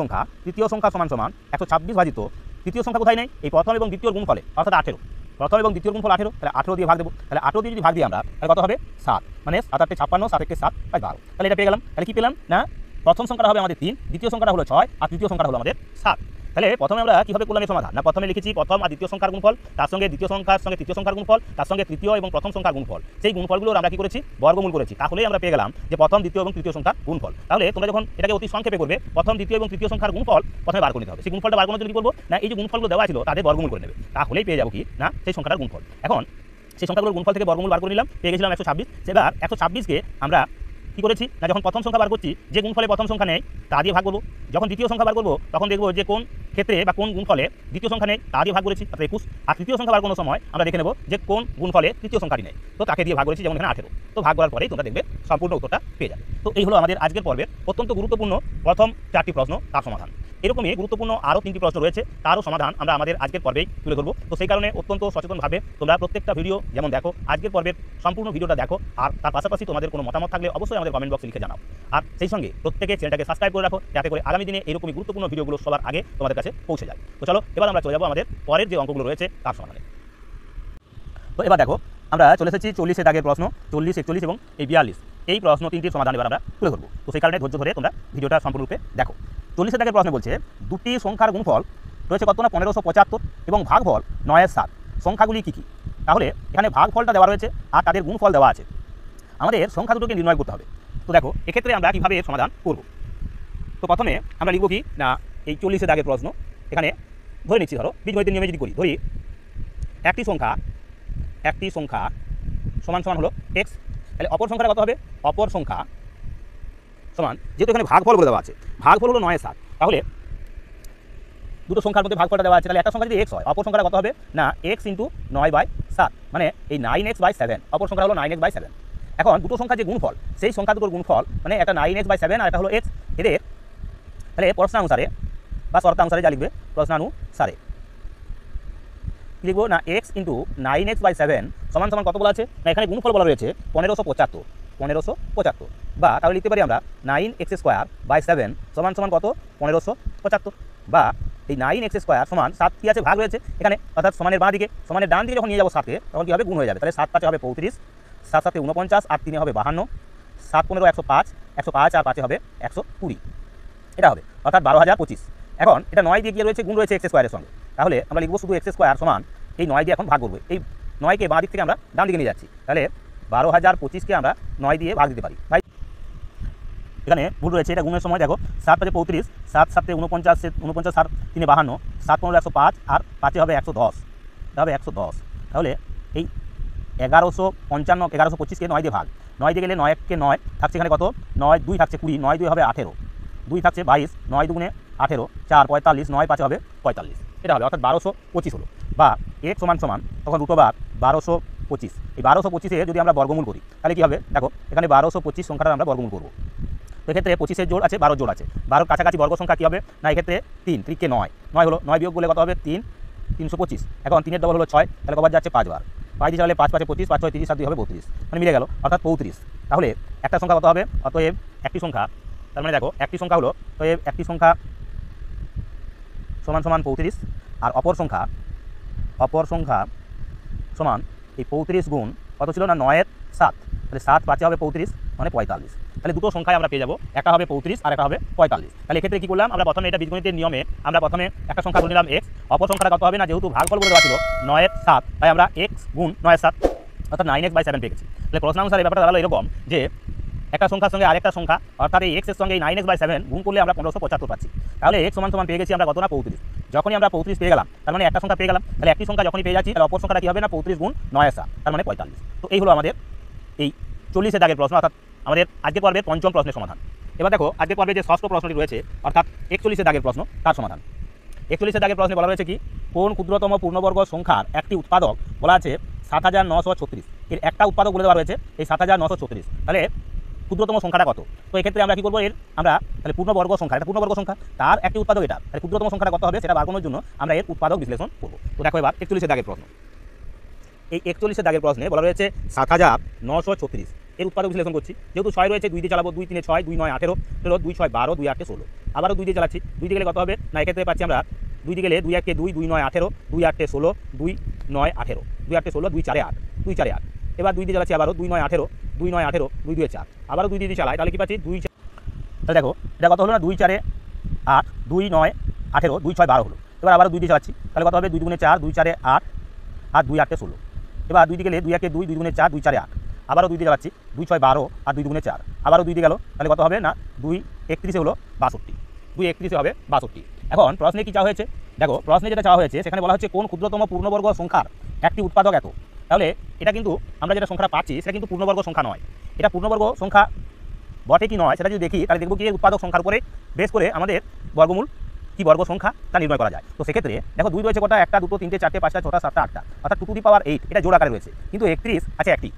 সংখ্যা সমান সমান 126 ভাজিত তৃতীয় সংখ্যা কোথায় নেই, এই প্রথম এবং দ্বিতীয় গুণফলে, অর্থাৎ 18। প্রথম এবং দ্বিতীয় গুণফল 18, তাহলে 18 দিয়ে ভাগ দেবো। তাহলে 18 দিয়ে যদি ভাগ দিই আমরা, তাহলে কত হবে 7, মানে 7 8 56, 7 1 7 12। তাহলে এটা পেয়ে গেলাম। তাহলে কি পেলাম না প্রথম সংখ্যাটা হবে আমাদের 3, দ্বিতীয় সংখ্যাটা হলো 6, আর তৃতীয় সংখ্যাটা হলো আমাদের 7। তাহলে প্রথমে আমরা কীভাবে করলাম এই সমাধান না, প্রথমে লিখেছি প্রথম আর দ্বিতীয় সংখ্যার গুণফল, তার সঙ্গে দ্বিতীয় সংখ্যার সঙ্গে তৃতীয় সংখ্যার গুণফল, তার সঙ্গে তৃতীয় এবং প্রথম সংখ্যার গুণফল, সেই গুণফলগুলোর আমরা কী করেছি বর্গমূল করেছি। তাহলেই আমরা পেয়ে গেলাম যে প্রথম দ্বিতীয় এবং তৃতীয় সংখ্যার গুণফল। তাহলে তোমরা যখন এটাকে অতি সংক্ষেপে করবে, প্রথম দ্বিতীয় এবং তৃতীয় সংখ্যার গুণফল প্রথমে বার করে নিতে হবে। সেই গুণফলটা বার করার জন্য কী করবো না, এই যে গুণফলগুলো দেওয়া ছিল তাদের বর্গমূল করে নেবে, তাহলেই পেয়ে যাবো কি না সেই সংখ্যাটার গুণফল। এখন সেই সংখ্যাগুলোর গুণফল থেকে বর্গমূল বার করে নিলাম, পেয়ে গেছিলাম 126। এবার 126কে আমরা কী করেছি না, যখন প্রথম সংখ্যা বার করছি যে গুণফলে প্রথম সংখ্যা নেই তা দিয়ে ভাগ করবো, যখন দ্বিতীয় সংখ্যা বার করবো তখন দেখবো যে কোন ক্ষেত্রে বা কোন গুণফলে দ্বিতীয় সংখ্যা নেই তা দিয়ে ভাগ করেছি, অর্থাৎ 21। আর তৃতীয় সংখ্যা বার কোনো সময় আমরা দেখে নেব যে কোন গুণফলে তৃতীয় সংখ্যাটি নেই, তো তাকে দিয়ে ভাগ করেছি, যেমন এখানে 18। তো ভাগ করার পরেই তোমরা দেখবে সম্পূর্ণ উত্তরটা পেয়ে যাবে। তো এই হলো আমাদের আজকের পর্বের অত্যন্ত গুরুত্বপূর্ণ প্রথম 4টি প্রশ্ন, তার সমাধান। এরকমই গুরুত্বপূর্ণ আরও 3টি প্রশ্ন রয়েছে, তারও সমাধান আমরা আমাদের আজকের পর্বেই তুলে ধরবো। তো সেই কারণে অত্যন্ত সচেতনভাবে তোমরা প্রত্যেকটা ভিডিও যেমন দেখো, আজকের পর্বের সম্পূর্ণ ভিডিওটা দেখো, আর তার পাশাপাশি তোমাদের কোনো মতামত থাকলে অবশ্যই আমাদের কমেন্ট বক্সে লিখে জানাও। আর সেই সঙ্গে প্রত্যেকে চ্যানেলটাকে সাবস্ক্রাইব করে রাখো, যাতে করে আগামী দিনে এরকমই গুরুত্বপূর্ণ ভিডিওগুলো সবার আগে তোমাদের কাছে পৌঁছে যায়। তো চলো এবার আমরা চলে যাবো আমাদের পরের যে অঙ্কগুলো রয়েছে তার সমাধানে। তো এবার দেখো আমরা চলে এসেছি 40-এর দাগের প্রশ্ন, 40, 41 এবং এই 42, এই প্রশ্ন 3টির সমাধান এবার আমরা তুলে ধরবো। তো সেই কারণে ধৈর্য ধরে তোমরা ভিডিওটা সম্পূর্ণরূপে দেখো। 40-এর দাগের প্রশ্ন বলছে দুটি সংখ্যার গুণফল রয়েছে কত না 1575 এবং ভাগফল 9/7, সংখ্যাগুলি কী কী। তাহলে এখানে ভাগফলটা দেওয়া রয়েছে আর তাদের গুণফল দেওয়া আছে, আমাদের সংখ্যা দুটোকে নির্ণয় করতে হবে। তো দেখো এক্ষেত্রে আমরা কীভাবে এর সমাধান করব। তো প্রথমে আমরা লিখব কি না, এই 40-এর দাগের প্রশ্ন এখানে ধরে নিচ্ছি, ধরো বীজগণিতের নিয়মে যদি করি, ধরি একটি সংখ্যা সমান সমান হলো x, তাহলে অপর সংখ্যাটা কত হবে, অপর সংখ্যা সমান, যেহেতু এখানে ভাগফল বলে দেওয়া আছে, ভাগফল হলো 9/7, তাহলে দুটো সংখ্যার মধ্যে ভাগফলটা দেওয়া আছে, তাহলে একটা সংখ্যা যদি x হয় অপর সংখ্যাটা কত হবে না x × 9/7, মানে এই 9x/7, অপর সংখ্যা হলো 9x/7। এখন দুটো সংখ্যা যে গুণফল, সেই সংখ্যা দুটোর গুণফল মানে একটা 9x/7 আর একটা হলো x, এদের তাহলে প্রশ্নানুসারে বা শর্তানুসারে যা লিখবে প্রশ্নানুসারে লিখবো না x × 9x/7 সমান সমান কত বলা আছে না, এখানে গুণফল বলা রয়েছে 1575, বা তাহলে লিখতে পারি আমরা 9x²/7 সমান সমান কত 1575, বা এই 9x² সমান 7 কি আছে ভাগ রয়েছে এখানে, অর্থাৎ সমানের বাঁ দিকে, সমানের ডান দিকে যখন নিয়ে যাবো 7-কে তখন কী হবে গুণ হয়ে যাবে। তাহলে 7 5 হবে 35, 7 7 49, 8 3 হবে 52, 7 15 105, 105 আর 5 হবে 120, এটা হবে অর্থাৎ 12,025। এখন এটা 9 দিয়ে গিয়ে রয়েছে গুণ রয়েছে x² সঙ্গে, তাহলে আমরা লিখবো শুধু x² সমান এই 9 দিয়ে এখন ভাগ করবো, এই 9কে বাঁ দিক থেকে আমরা ডান দিকে নিয়ে যাচ্ছি, তাহলে 12,025কে আমরা 9 দিয়ে ভাগ দিতে পারি। ভাই এখানে ভুল রয়েছে, এটা গুণের সময় দেখো 7 5 35, 7 7 49, 49 আর 3 52, 7 15 105 আর 5 হবে 110, এটা হবে 110। তাহলে এই 1155 1125কে 9 দিয়ে ভাগ, 9 দিয়ে গেলে 9 কে 9 থাকছে এখানে কত 9 2 থাকছে 20, 9 2 হবে 18, 2 থাকছে 22, 9 2 18, 4 45, 9 5 হবে 45, এটা হবে অর্থাৎ 1225 হলো। বা x সমান সমান তখন √ 1225, এই 1225-এ যদি আমরা বর্গমূল করি তাহলে কী হবে দেখো, এখানে 1225 সংখ্যাটা আমরা বর্গমূল করবো। তো এক্ষেত্রে 25-এর জোড় আছে, 12 জোড় আছে, 12 কাছাকাছি বর্গ সংখ্যা কী হবে না, এক্ষেত্রে 3, 3কে 9 হলো, 9 বিয়োগ করলে কত হবে 3, 325। এখন 3-এর ডবল হলো 6, তাহলে কবার যাচ্ছে 5 বার, 5 দিয়ে চাইলে 5 5 25, 5 6 30, 7 2 হবে 32, মানে মিলে গেল অর্থাৎ 35। তাহলে একটা সংখ্যা কত হবে, অতএব একটি সংখ্যা, তার মানে দেখো একটি সংখ্যা হলো, অতএব একটি সংখ্যা সমান সমান 35, আর অপর সংখ্যা সমান এই 35 গুণ কত ছিল না 9-এর 7, তাহলে 7 5 হবে 35, মানে 45। তাহলে দুটো সংখ্যায় আমরা পেয়ে যাবো, একটা হবে 35 আর একটা হবে 45। তাহলে এক্ষেত্রে কি করলাম, আমরা প্রথমে এটা বীজগণিতের নিয়মে আমরা প্রথমে একটা সংখ্যা ধরে নিলাম x, অপর সংখ্যাটা কত হবে না, যেহেতু ভাগফল বলে দেওয়া ছিল 9 এর 7, তাই আমরা x গুণ 9 এর 7 অর্থাৎ 9x/7 পেয়ে গেছি। তাহলে প্রশ্নানুসারে ব্যাপারটা দাঁড়ালো এরকম যে একটা সংখ্যার সঙ্গে আরেকটা সংখ্যা অর্থাৎ এই x এর সঙ্গে এই 9x/7 গুণ করলে আমরা 1575 পাচ্ছি। তাহলে x সমান পেয়ে গেছি আমরা কত না 35। যখনই আমরা 35 পেয়ে গেলাম, তার মানে একটা সংখ্যা পেয়ে গেলাম, তাহলে একটি সংখ্যা যখনই পেয়ে যাচ্ছি তাহলে অপর সংখ্যাটা কি হবে না 35 গুণ 9 এর 7 তার মানে 45। তো এই হলো আমাদের এই 40 এর দাগের প্রশ্ন, অর্থাৎ আমাদের আজকের পর্বের পঞ্চম প্রশ্নের সমাধান। এবার দেখো আজকের পর্বে যে ষষ্ঠ প্রশ্নটি রয়েছে অর্থাৎ 41 এর দাগের প্রশ্ন, তার সমাধান। 41 এর দাগের প্রশ্নে বলা রয়েছে কি, কোন ক্ষুদ্রতম পূর্ণবর্গ সংখ্যার একটি উৎপাদক বলা আছে 7936, এর একটা উৎপাদক বলে দেওয়া রয়েছে এই 7936। তাহলে ক্ষুদ্রতম সংখ্যাটা কত? তো এক্ষেত্রে আমরা কি করবো, এর আমরা তাহলে পূর্ণবর্গ সংখ্যা, এটা পূর্ণবর্গ সংখ্যা, তার একটি উৎপাদক এটা, তাহলে ক্ষুদ্রতম সংখ্যাটা কত হবে সেটা বার করার জন্য আমরা এর উৎপাদক বিশ্লেষণ করবো। তো দেখো এবার 41 এর দাগের প্রশ্ন। এই 41 এর দাগের প্রশ্নে বলা রয়েছে 7936, এর উৎপাদক বিশ্লেষণ করছি। যেহেতু 6 রয়েছে 2 দিয়ে চালাবো, 2 3 6, 2 9 18, 2 6 12, 2 8 16, আবারও 2 দিয়ে চালাচ্ছি, 2 দিয়ে গেলে কত হবে না, এক্ষেত্রে পাচ্ছি আমরা 2 দিয়ে গেলে 2 1 2, 2 9 18, 2 8 16, 2 9 18, 2 8 16, 2 4 8, 2 4 8, এবার 2 দিয়ে চালাচ্ছি আবারও 2 9 18, 2 9 18, 2 2 4, আবারও 2 দিয়ে চালাই, তাহলে কি পাচ্ছি 2 4। তাহলে দেখো এটা কত হলো না, 2 4 8, 2 9 18, 2 6 12 হলো। এবার আবারও 2 দিয়ে চালাচ্ছি, তাহলে কত হবে 2 2 4, 2 4 8 আর 2 8 16। এবার 2 দিয়ে গেলে 2 1 2, 2 2 4, 2 4 8, আবারও 2 দিয়ে যাচ্ছি, 2 6 12 আর 2 2 4, আবারও 2 দিয়ে গেল, তাহলে কত হবে না 2 31 হলো 62, 2 31 হবে 62। এখন প্রশ্নে কি চাওয়া হয়েছে, দেখো প্রশ্নে যেটা চাওয়া হয়েছে সেখানে বলা হচ্ছে কোন ক্ষুদ্রতম পূর্ণবর্গ সংখ্যার একটি উৎপাদক এত। তাহলে এটা কিন্তু আমরা যেটা সংখ্যা পাচ্ছি সেটা কিন্তু পূর্ণবর্গ সংখ্যা নয়, এটা পূর্ণবর্গ সংখ্যা বটে কি নয় সেটা যদি দেখি তাহলে দেখব কি উৎপাদক সংখ্যার উপরে বেস করে আমাদের বর্গমূল কি বর্গ সংখ্যা তা নির্ণয় করা যায়। তো সেক্ষেত্রে দেখো 2 রয়েছে কটা, 1 2 3 4 5 6 7 8টা, অর্থাৎ 2 টু দি পাওয়ার 8 এটা জোড় আকারে রয়েছে, কিন্তু 31 আছে একটি।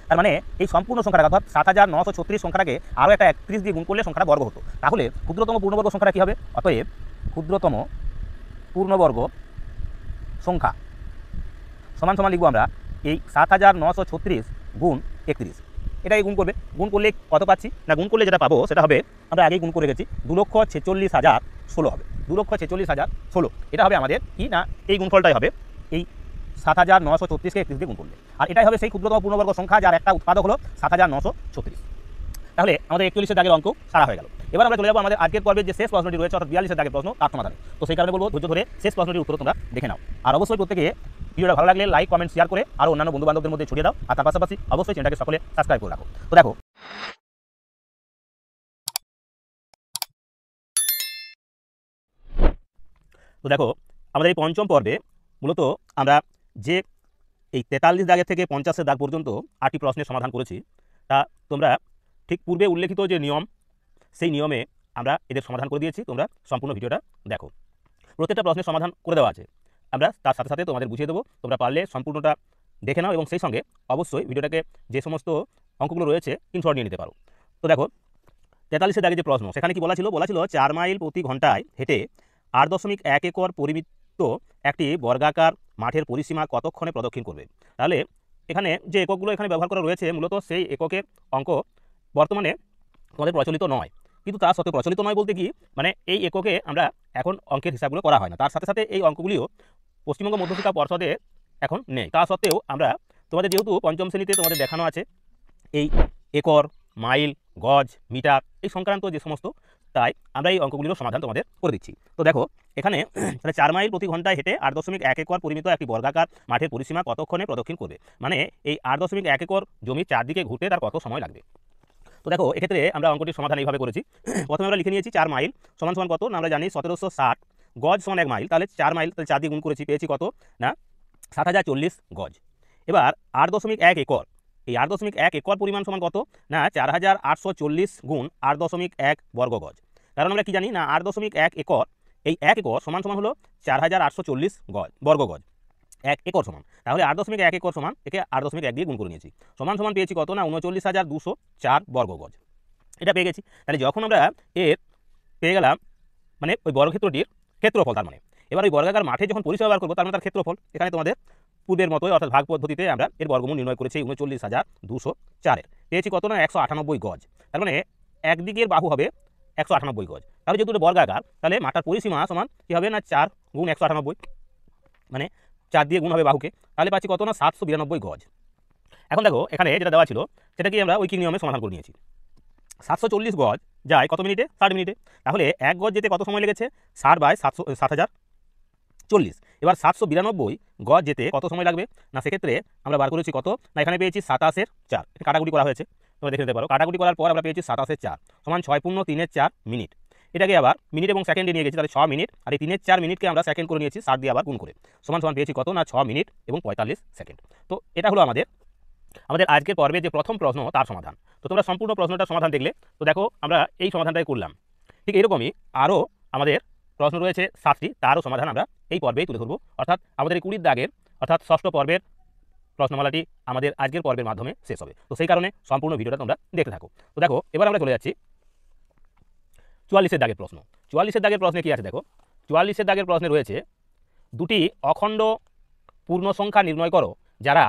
তার মানে এই সম্পূর্ণ সংখ্যাটা অর্থাৎ 7936 সংখ্যাটাকে আরও একটা 31 দিয়ে গুণ করলে সংখ্যাটা বর্গ হতো। তাহলে ক্ষুদ্রতম পূর্ণবর্গ সংখ্যাটা কী হবে, অতএব ক্ষুদ্রতম পূর্ণবর্গ সংখ্যা সমান সমান লিখবো আমরা এই 7936 গুণ 31, এটাই গুণ করবে। গুণ করলে কত পাচ্ছি না, গুণ করলে যেটা পাবো সেটা হবে, আমরা আগেই গুণ করে গেছি, 2,46,016 হবে, 2,46,016 এটা হবে আমাদের কি না, এই গুণফলটাই হবে এই 7936কে 31 দিয়ে গুণ করলে, আর এটাই হবে সেই ক্ষুদ্রতম পূর্ণবর্গ সংখ্যা যার একটা উৎপাদক হলো 7936। তাহলে আমাদের 41 এর দাগের অঙ্ক সারা হয়ে গেল। এবার আমরা চলে যাবো আমাদের আজকের পর্বের যে শেষ প্রশ্নটি রয়েছে অর্থাৎ 42 এর দাগের প্রশ্ন, তার সমাধানে। তো সেই কারণে বলবো ধৈর্য ধরে শেষ প্রশ্নটির উত্তর তোমরা দেখে নাও, আর অবশ্যই প্রত্যেকে ভিডিওটা ভালো লাগলে লাইক কমেন্ট শেয়ার করে আর অন্যান্য বন্ধু বান্ধবদের মধ্যে ছড়িয়ে দাও, আর তার পাশাপাশি অবশ্যই চ্যানেলটাকে সকলে সাবস্ক্রাইব করে রাখো। তো দেখো আমাদের এই পঞ্চম পর্বে মূলত আমরা যে এই 43 দাগের থেকে 50 দাগ পর্যন্ত 8টি প্রশ্নের সমাধান করেছি, তা তোমরা ঠিক পূর্বে উল্লেখিত যে নিয়ম সেই নিয়মে আমরা এদের সমাধান করে দিয়েছি। তোমরা সম্পূর্ণ ভিডিওটা দেখো, প্রত্যেকটা প্রশ্নের সমাধান করে দেওয়া আছে, আমরা তার সাথে সাথে তোমাদের বুঝিয়ে দেবো, তোমরা পারলে সম্পূর্ণটা দেখে নাও এবং সেই সঙ্গে অবশ্যই ভিডিওটাকে যে সমস্ত অঙ্কগুলো রয়েছে স্ক্রিনশট নিয়ে নিতে পারো। তো দেখো 43 দাগে যে প্রশ্ন সেখানে কি বলা ছিল 4 মাইল প্রতি ঘন্টায় হেঁটে 8.1 একর পরিবৃত্ত একটি বর্গাকার মাঠের পরিসীমা কতক্ষণে প্রদক্ষিণ করবে। তাহলে এখানে যে এককগুলো এখানে ব্যবহার করা রয়েছে মূলত সেই এককের অঙ্ক বর্তমানে তোমাদের প্রচলিত নয়, কিন্তু তার সত্ত্বেও প্রচলিত নয় বলতে কি মানে এই এককে আমরা এখন অঙ্কের হিসাবগুলো করা হয় না, তার সাথে সাথে এই অঙ্কগুলিও পশ্চিমবঙ্গ মধ্যশিক্ষা পর্ষদে এখন নেই। তা সত্ত্বেও আমরা তোমাদের যেহেতু পঞ্চম শ্রেণীতে তোমাদের দেখানো আছে এই একর, মাইল, গজ, মিটার এই সংক্রান্ত যে সমস্ত, তাই আমরা এই অঙ্কগুলিরও সমাধান তোমাদের করে দিচ্ছি। তো দেখো এখানে 4 মাইল প্রতি ঘন্টায় হেঁটে 8.1 একর পরিমিত একটি বর্গাকার মাঠের পরিসীমা কতক্ষণে প্রদক্ষিণ করবে, মানে এই 8.1 একর জমির চারদিকে ঘুরতে তার কত সময় লাগবে। তো দেখো এক্ষেত্রে আমরা অঙ্কটির সমাধান এইভাবে করেছি। প্রথমে আমরা লিখে নিয়েছি 4 মাইল সমান সমান কত না, আমরা জানি 1760, গজ সমান 1 মাইল, তাহলে 4 মাইল তাহলে 4 দিয়ে গুণ করেছি, পেয়েছি কত না 7040 গজ। এবার 8.1 একর, এই 8.1 একর পরিমাণ সমান কত না 4840 গুণ 8.1 বর্গ গজ। কারণ আমরা কি জানি না 8.1 একর, এই 1 একর সমান সমান হলো 4840 গজ বর্গ গজ, 1 একর সমান, তাহলে 8.1 একর সমান একে 8.1 দিয়ে গুণ করে নিয়েছি, সমান সমান পেয়েছি কত না 39,204 বর্গ গজ, এটা পেয়ে গেছি। তাহলে যখন আমরা এর পেয়ে গেলাম মানে ওই বর্গক্ষেত্রটির ক্ষেত্রফল, তার মানে এবার ওই বর্গাকার মাঠে যখন পরিসীমা বার করবো তার মানে তার ক্ষেত্রফল, এখানে তোমাদের পূর্বের মতোই অর্থাৎ ভাগ পদ্ধতিতে আমরা এর বর্গমূল নির্ণয় করেছি 39,204, পেয়েছি কত না 198 গজ, তার মানে একদিকের বাহু হবে 198 গজ। তাহলে যেহেতু বর্গাকার তাহলে মাঠটার পরিসীমা সমান কী হবে না 4 গুণ 198, মানে 4 দিয়ে গুণ হবে বাহুকে, তাহলে পাচ্ছি কত না 792 গজ। এখন দেখো এখানে যেটা দেওয়া ছিল সেটা কি আমরা ঐকিক নিয়মে সমাধান করে নিয়েছি। 740 গজ যায় কত মিনিটে? 60 মিনিটে। তাহলে 1 গজ যেতে কত সময় লেগেছে? 60/7040। এবার 792 গজ যেতে কত সময় লাগবে? না সেক্ষেত্রে আমরা বার করেছি কত? না এখানে পেয়েছি 27/4, এটা কাটাকুটি করা হয়েছে, তোমরা দেখে নিতে পারো। কাটাকুটি করার পর আমরা পেয়েছি 27/4 সমান 6×3=4 মিনিট। এটাকে আবার মিনিট এবং সেকেন্ডে নিয়ে গেছি, তাহলে 6 মিনিট, আর এই 3/4 মিনিটকে আমরা সেকেন্ড করে নিয়েছি 60 দিয়ে আবার গুণ করে, সমান সমান পেয়েছি কত? না 6 মিনিট এবং 45 সেকেন্ড। তো এটা হলো আমাদের আজকের পর্বে যে প্রথম প্রশ্ন তার সমাধান। তো তোমরা সম্পূর্ণ প্রশ্নটার সমাধান দেখলে। তো দেখো আমরা এই সমাধানটাই করলাম। ঠিক এরকমই আরও আমাদের প্রশ্ন রয়েছে 7টি, তারও সমাধান আমরা এই পর্বেই তুলে ধরবো। অর্থাৎ আমাদের এই 20 দাগের অর্থাৎ ষষ্ঠ পর্বের প্রশ্নমালাটি আমাদের আজকের পর্বের মাধ্যমে শেষ হবে। তো সেই কারণে সম্পূর্ণ ভিডিওটা তোমরা দেখতে থাকো। তো দেখো এবার আমরা চলে যাচ্ছি 44-এর দাগের প্রশ্ন। 44-এর দাগের প্রশ্নে কি আছে দেখো। 44-এর দাগের প্রশ্নে রয়েছে দুটি অখণ্ড পূর্ণ সংখ্যা নির্ণয় করো যারা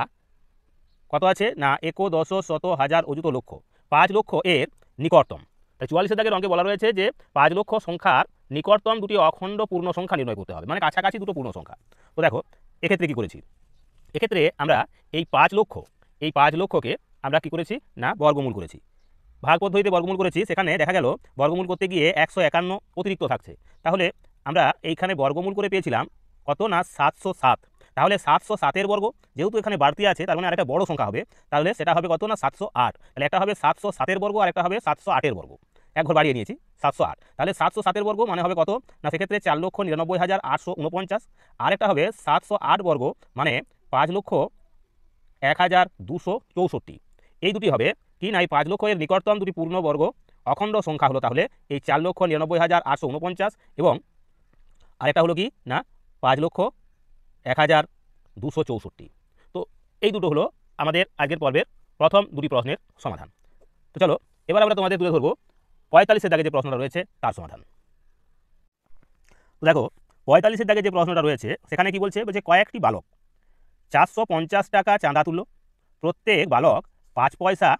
কত আছে? না এক, দশ, শত, হাজার, অযুত, লক্ষ। 5 লক্ষ এর নিকটতম। তাই 44-এর দাগের অঙ্কে বলা রয়েছে যে 5 লক্ষ সংখ্যার নিকটতম দুটি অখণ্ড পূর্ণ সংখ্যা নির্ণয় করতে হবে, মানে কাছাকাছি দুটো পূর্ণ সংখ্যা। তো দেখো এক্ষেত্রে কি করেছি? এক্ষেত্রে আমরা এই 5 লক্ষকে আমরা কি করেছি? না বর্গমূল করেছি, ভাগ পদ্ধতিতে বর্গমূল করেছি। সেখানে দেখা গেল বর্গমূল করতে গিয়ে 151 অতিরিক্ত থাকছে। তাহলে আমরা এইখানে বর্গমূল করে পেয়েছিলাম কত? না 707। তাহলে 707-এর বর্গ যেহেতু এখানে বাড়তি আছে, তার মানে আরেকটা বড় সংখ্যা হবে, তাহলে সেটা হবে কত? না 708। তাহলে একটা হবে 707-এর বর্গ আর একটা হবে 708-এর বর্গ, এক ঘর বাড়িয়ে নিয়েছি 708। তাহলে 707-এর বর্গ মানে হবে কত? না সেক্ষেত্রে 4,99,849। আরেকটা হবে 708 বর্গ মানে 5,01,264। এই দুটি হবে কি? না এই 5 লক্ষ এর নিকটতম দুটি পূর্ণবর্গ অখণ্ড সংখ্যা হলো তাহলে এই 4,99,849 এবং আরেকটা হলো কি? না 5,01,264। তো এই দুটো হলো আমাদের আগের পর্বের প্রথম দুটি প্রশ্নের সমাধান। তো চলো এবার আমরা তোমাদের তুলে ধরবো 45-এর দাগে যে প্রশ্নটা রয়েছে তার সমাধান। তো দেখো 45-এর দাগে যে প্রশ্নটা রয়েছে সেখানে কি বলছে? বলছে কয়েকটি বালক 450 টাকা চাঁদা তুলল, প্রত্যেক বালক 5 পয়সা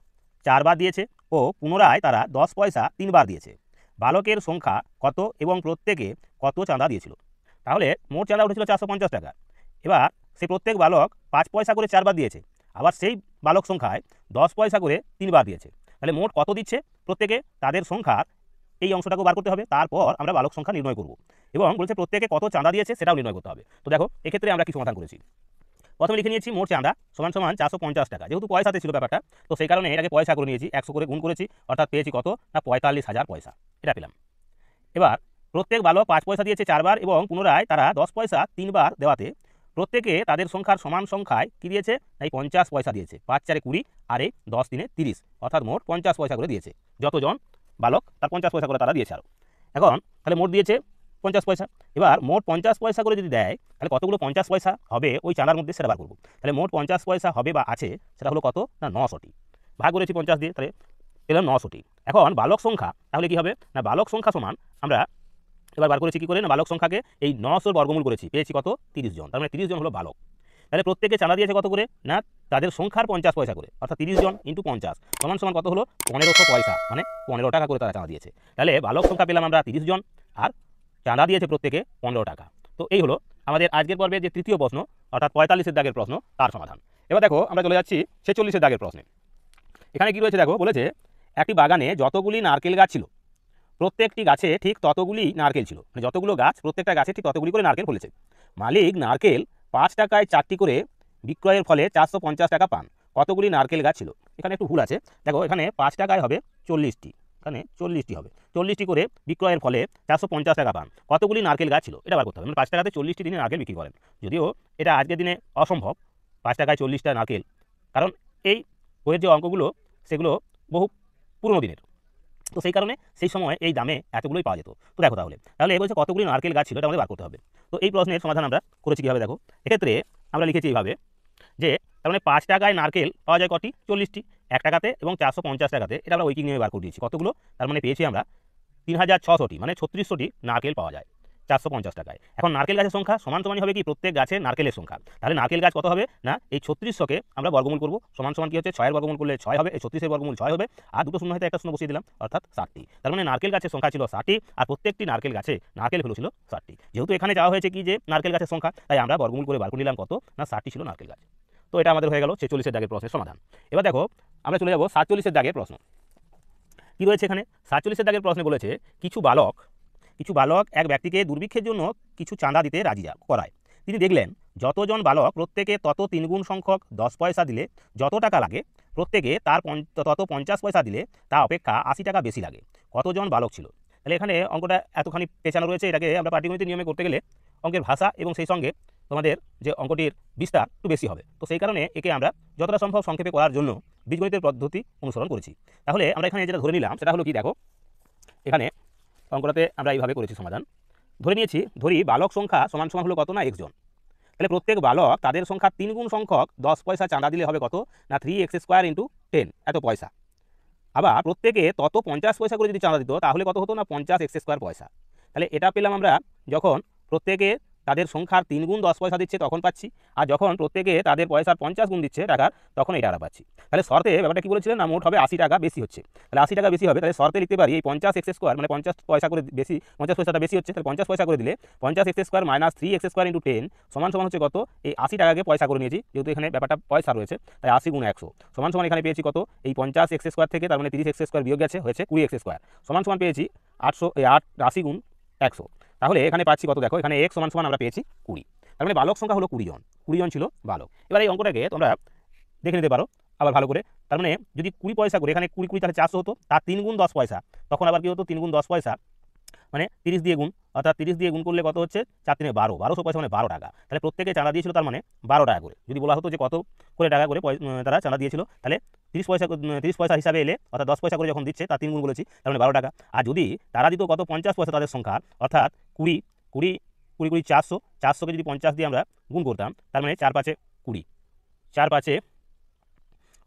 4 বার দিয়েছে ও পুনরায় তারা 10 পয়সা 3 বার দিয়েছে। বালকের সংখ্যা কত এবং প্রত্যেকে কত চাঁদা দিয়েছিল? তাহলে মোট চাঁদা উঠেছিল 450 টাকা। এবার সে প্রত্যেক বালক 5 পয়সা করে 4 বার দিয়েছে, আবার সেই বালক সংখ্যায় 10 পয়সা করে 3 বার দিয়েছে। তাহলে মোট কত দিচ্ছে প্রত্যেকে? তাদের সংখ্যার এই অংশটাকে বার করতে হবে, তারপর আমরা বালক সংখ্যা নির্ণয় করব এবং বলছে প্রত্যেকে কত চাঁদা দিয়েছে সেটাও নির্ণয় করতে হবে। তো দেখো এক্ষেত্রে আমরা কি সমাধান করেছি? প্রথমে লিখে নিয়েছি মোট চাঁদা সমান সমান 450 টাকা, যেহেতু পয়সাতে ছিল ব্যাপারটা, তো সেই কারণে এটাকে পয়সা করে নিয়েছি, 100 করে গুণ করেছি, অর্থাৎ পেয়েছি কত? না 45,000 পয়সা, এটা পেলাম। এবার প্রত্যেক বালক 5 পয়সা দিয়েছে 4 বার এবং পুনরায় তারা 10 পয়সা 3 বার দেওয়াতে প্রত্যেকে তাদের সংখ্যার সমান সংখ্যায় কি দিয়েছে? এই 50 পয়সা দিয়েছে। 5 4 20 আর এই 10 3 30, অর্থাৎ মোট 50 পয়সা করে দিয়েছে। যতজন বালক তার 50 পয়সা করে তারা দিয়েছে। আরও এখন তাহলে মোট দিয়েছে 50 পয়সা। এবার মোট 50 পয়সা করে যদি দেয় তাহলে কতগুলো 50 পয়সা হবে ওই চাঁদার মধ্যে সেটা বার করবো। তাহলে মোট 50 পয়সা হবে বা আছে সেটা হলো কত? না 900টি। ভাগ করেছি 50 দিয়ে, তাহলে পেলাম 900টি। এখন বালক সংখ্যা তাহলে কি হবে? না বালক সংখ্যা সমান আমরা এবার বার করেছি কি করে? না বালক সংখ্যাকে এই 900 বর্গমূল করেছি, পেয়েছি কত? 30 জন। তার মানে 30 জন হলো বালক। তাহলে প্রত্যেকে চাঁদা দিয়েছে কত করে? না তাদের সংখ্যার 50 পয়সা করে, অর্থাৎ 30 জন ইন্টু 50 সমান সমান কত হলো? 1500 পয়সা, মানে 15 টাকা করে তারা চাঁদা দিয়েছে। তাহলে বালক সংখ্যা পেলাম আমরা 30 জন আর চাঁদা দিয়েছে প্রত্যেকে 15 টাকা। তো এই হলো আমাদের আজকের পর্বে যে তৃতীয় প্রশ্ন অর্থাৎ 45-এর দাগের প্রশ্ন তার সমাধান। এবার দেখো আমরা চলে যাচ্ছি 46-এর দাগের প্রশ্নে। এখানে কি রয়েছে দেখো, বলেছে একটি বাগানে যতগুলি নারকেল গাছ ছিল প্রত্যেকটি গাছে ঠিক ততগুলি নারকেল ছিল, মানে যতগুলো গাছ প্রত্যেকটা গাছে ঠিক ততগুলি করে নারকেল ফলেছে। মালিক নারকেল 5 টাকায় 4টি করে বিক্রয়ের ফলে 450 টাকা পান। কতগুলি নারকেল গাছ ছিল? এখানে একটু ভুল আছে, দেখো এখানে 5 টাকায় হবে 40টি, এখানে 40টি হবে, 40টি করে বিক্রয়ের ফলে 450 টাকা পান। কতগুলি নারকেল গাছ ছিল এটা বার করতে হবে। মানে 5 টাকাতে 40টি দিনে নারকেল বিক্রি করেন, যদিও এটা আজকের দিনে অসম্ভব 5 টাকায় 40টা নারকেল, কারণ এই বইয়ের যে অঙ্কগুলো সেগুলো বহু পুরনো দিনের, তো সেই কারণে সেই সময় এই দামে এতগুলোই পাওয়া যেত। তো দেখো তাহলে বলছে কতগুলি নারকেল গাছ ছিল এটা আমাদের বার করতে হবে। তো এই প্রশ্নের সমাধান আমরা করেছি কীভাবে দেখো, এক্ষেত্রে আমরা লিখেছি এইভাবে যে তার মানে 5 টাকায় নারকেল পাওয়া যায় কটি? 40টি। 1 টাকাতে এবং 450 টাকাতে এটা আমরা উইকিং নিয়ে বার করে দিয়েছি। কতগুলো? তার মানে পেয়েছি আমরা 3600টি, মানে 3600টি নারকেল পাওয়া যায় 450 টাকায়। এখন নারকেল গাছের সংখ্যা সমান সমানই হবে কি প্রত্যেক গাছের নারকেলের সংখ্যা। তাহলে নারকেল গাছ কত হবে? না এই 3600কে আমরা বর্গমূল করব, সমান সমান কি হচ্ছে 6 এর বর্গমূল করলে 6 হবে, এই 36 এর বর্গমূল 6 হবে, আর দুটো শূন্য হয়তো একটা শূন্য বসিয়ে দিলাম, অর্থাৎ 60টি। তার মানে নারকেল গাছের সংখ্যা ছিল 60টি আর প্রত্যেকটি নারকেল গাছে নারকেল হলো ছিল 60টি। যেহেতু এখানে যাওয়া হয়েছে কি যে নারকেল গাছের সংখ্যা, তাই আমরা বর্গমূল করে বার করে নিলাম কত? না 60টি ছিল নারকেল গাছ। তো এটা আমাদের হয়ে গেল 46-এর দাগের প্রশ্নের সমাধান। এবার দেখো আমরা চলে যাব 47-এর দাগের প্রশ্ন। কী রয়েছে এখানে 47 দাগের প্রশ্নে বলেছে কিছু বালক এক ব্যক্তিকে দুর্ভিক্ষের জন্য কিছু চাঁদা দিতে রাজি করায়। তিনি দেখলেন যতজন বালক প্রত্যেকে তত 3 গুণ সংখ্যক 10 পয়সা দিলে যত টাকা লাগে প্রত্যেকে তার তত 50 পয়সা দিলে তা অপেক্ষা 80 টাকা বেশি লাগে। কতজন বালক ছিল? তাহলে এখানে অঙ্কটা এতখানি পেঁচানো রয়েছে। এটাকে আমরা পাটিগণিতের নিয়মে করতে গেলে অঙ্কের ভাষা এবং সেই সঙ্গে তোমাদের যে অঙ্কটির বিস্তার একটু বেশি হবে। তো সেই কারণে একে আমরা যতটা সম্ভব সংক্ষেপে করার জন্য বীজগণিতের পদ্ধতি অনুসরণ করেছি। তাহলে আমরা এখানে যেটা ধরে নিলাম সেটা হলো কি, দেখো এখানে অঙ্কটাতে আমরা এইভাবে করেছি সমাধান। ধরি বালক সংখ্যা সমান সমান হলো কত না x জন। তাহলে প্রত্যেক বালক তাদের সংখ্যা 3 গুণ সংখ্যক 10 পয়সা চাঁদা দিলে হবে কত না 3x² × 10 এত পয়সা। আবার প্রত্যেকে তত 50 পয়সা করে যদি চাঁদা দিত তাহলে কত হতো না 50x² পয়সা। তাহলে এটা পেলাম আমরা যখন প্রত্যেকে তাদের সংখ্যার 3 গুণ 10 পয়সা দিচ্ছে তখন পাচ্ছি, আর যখন প্রত্যেকে তাদের পয়সার 50 গুণ দিচ্ছে টাকার তখন এই টাকা পাচ্ছি। তাহলে শর্তে ব্যাপারটা কি বলেছিলেন না মোট হবে 80 টাকা বেশি হচ্ছে। তাহলে 80 টাকা বেশি হবে, তাহলে শর্তে লিখতে পারি এই 50x² মানে 50 পয়সা করে বেশি, 50 পয়সাটা বেশি হচ্ছে, তাহলে 50 পয়সা করে দিলে 50x² - 3x² × 10 সমান সমান হচ্ছে কত, এই 80 টাকাকে পয়সা করে নিয়েছি, যেহেতু এখানে ব্যাপারটা পয়সা রয়েছে তাই 80 × 100 সমান সমান এখানে পেয়েছি কত, এই 50x² থেকে তার মানে 30x² বিয়োগ গেছে হয়েছে 20x² সমান সমান পেয়েছি 80 × 100। তাহলে এখানে পাচ্ছি কত, দেখো এখানে x সমান সমান আমরা পেয়েছি 20। তার মানে বালক সংখ্যা হলো 20 জন, 20 জন ছিল বালক। এবার এই অঙ্কটাকে তোমরা দেখে নিতে পারো আবার ভালো করে। তার মানে যদি 20 পয়সা করে এখানে 20 তাহলে 400 হতো, তার 3 গুণ 10 পয়সা, তখন আবার কি হতো 3 গুণ 10 পয়সা মানে 30 দিয়ে গুণ, অর্থাৎ 30 দিয়ে গুণ করলে কত হচ্ছে 4 × 3 = 12, 1200 পয়সা মানে 12 টাকা। তাহলে প্রত্যেকে চাঁদা দিয়েছিল তার মানে 12 টাকা করে। যদি বলা হতো যে কত করে টাকা করে তারা চাঁদা দিয়েছিল, তাহলে 30 পয়সা হিসাবে এলে অর্থাৎ 10 পয়সা করে যখন দিচ্ছে তার 3 গুণ বলেছি তার মানে 12 টাকা। আর যদি তারা দিত কত 50 পয়সা তাদের সংখ্যা, অর্থাৎ 20 400, 400কে যদি 50 দিয়ে আমরা গুণ করতাম তার মানে 4 × 5 = 20, 4 × 5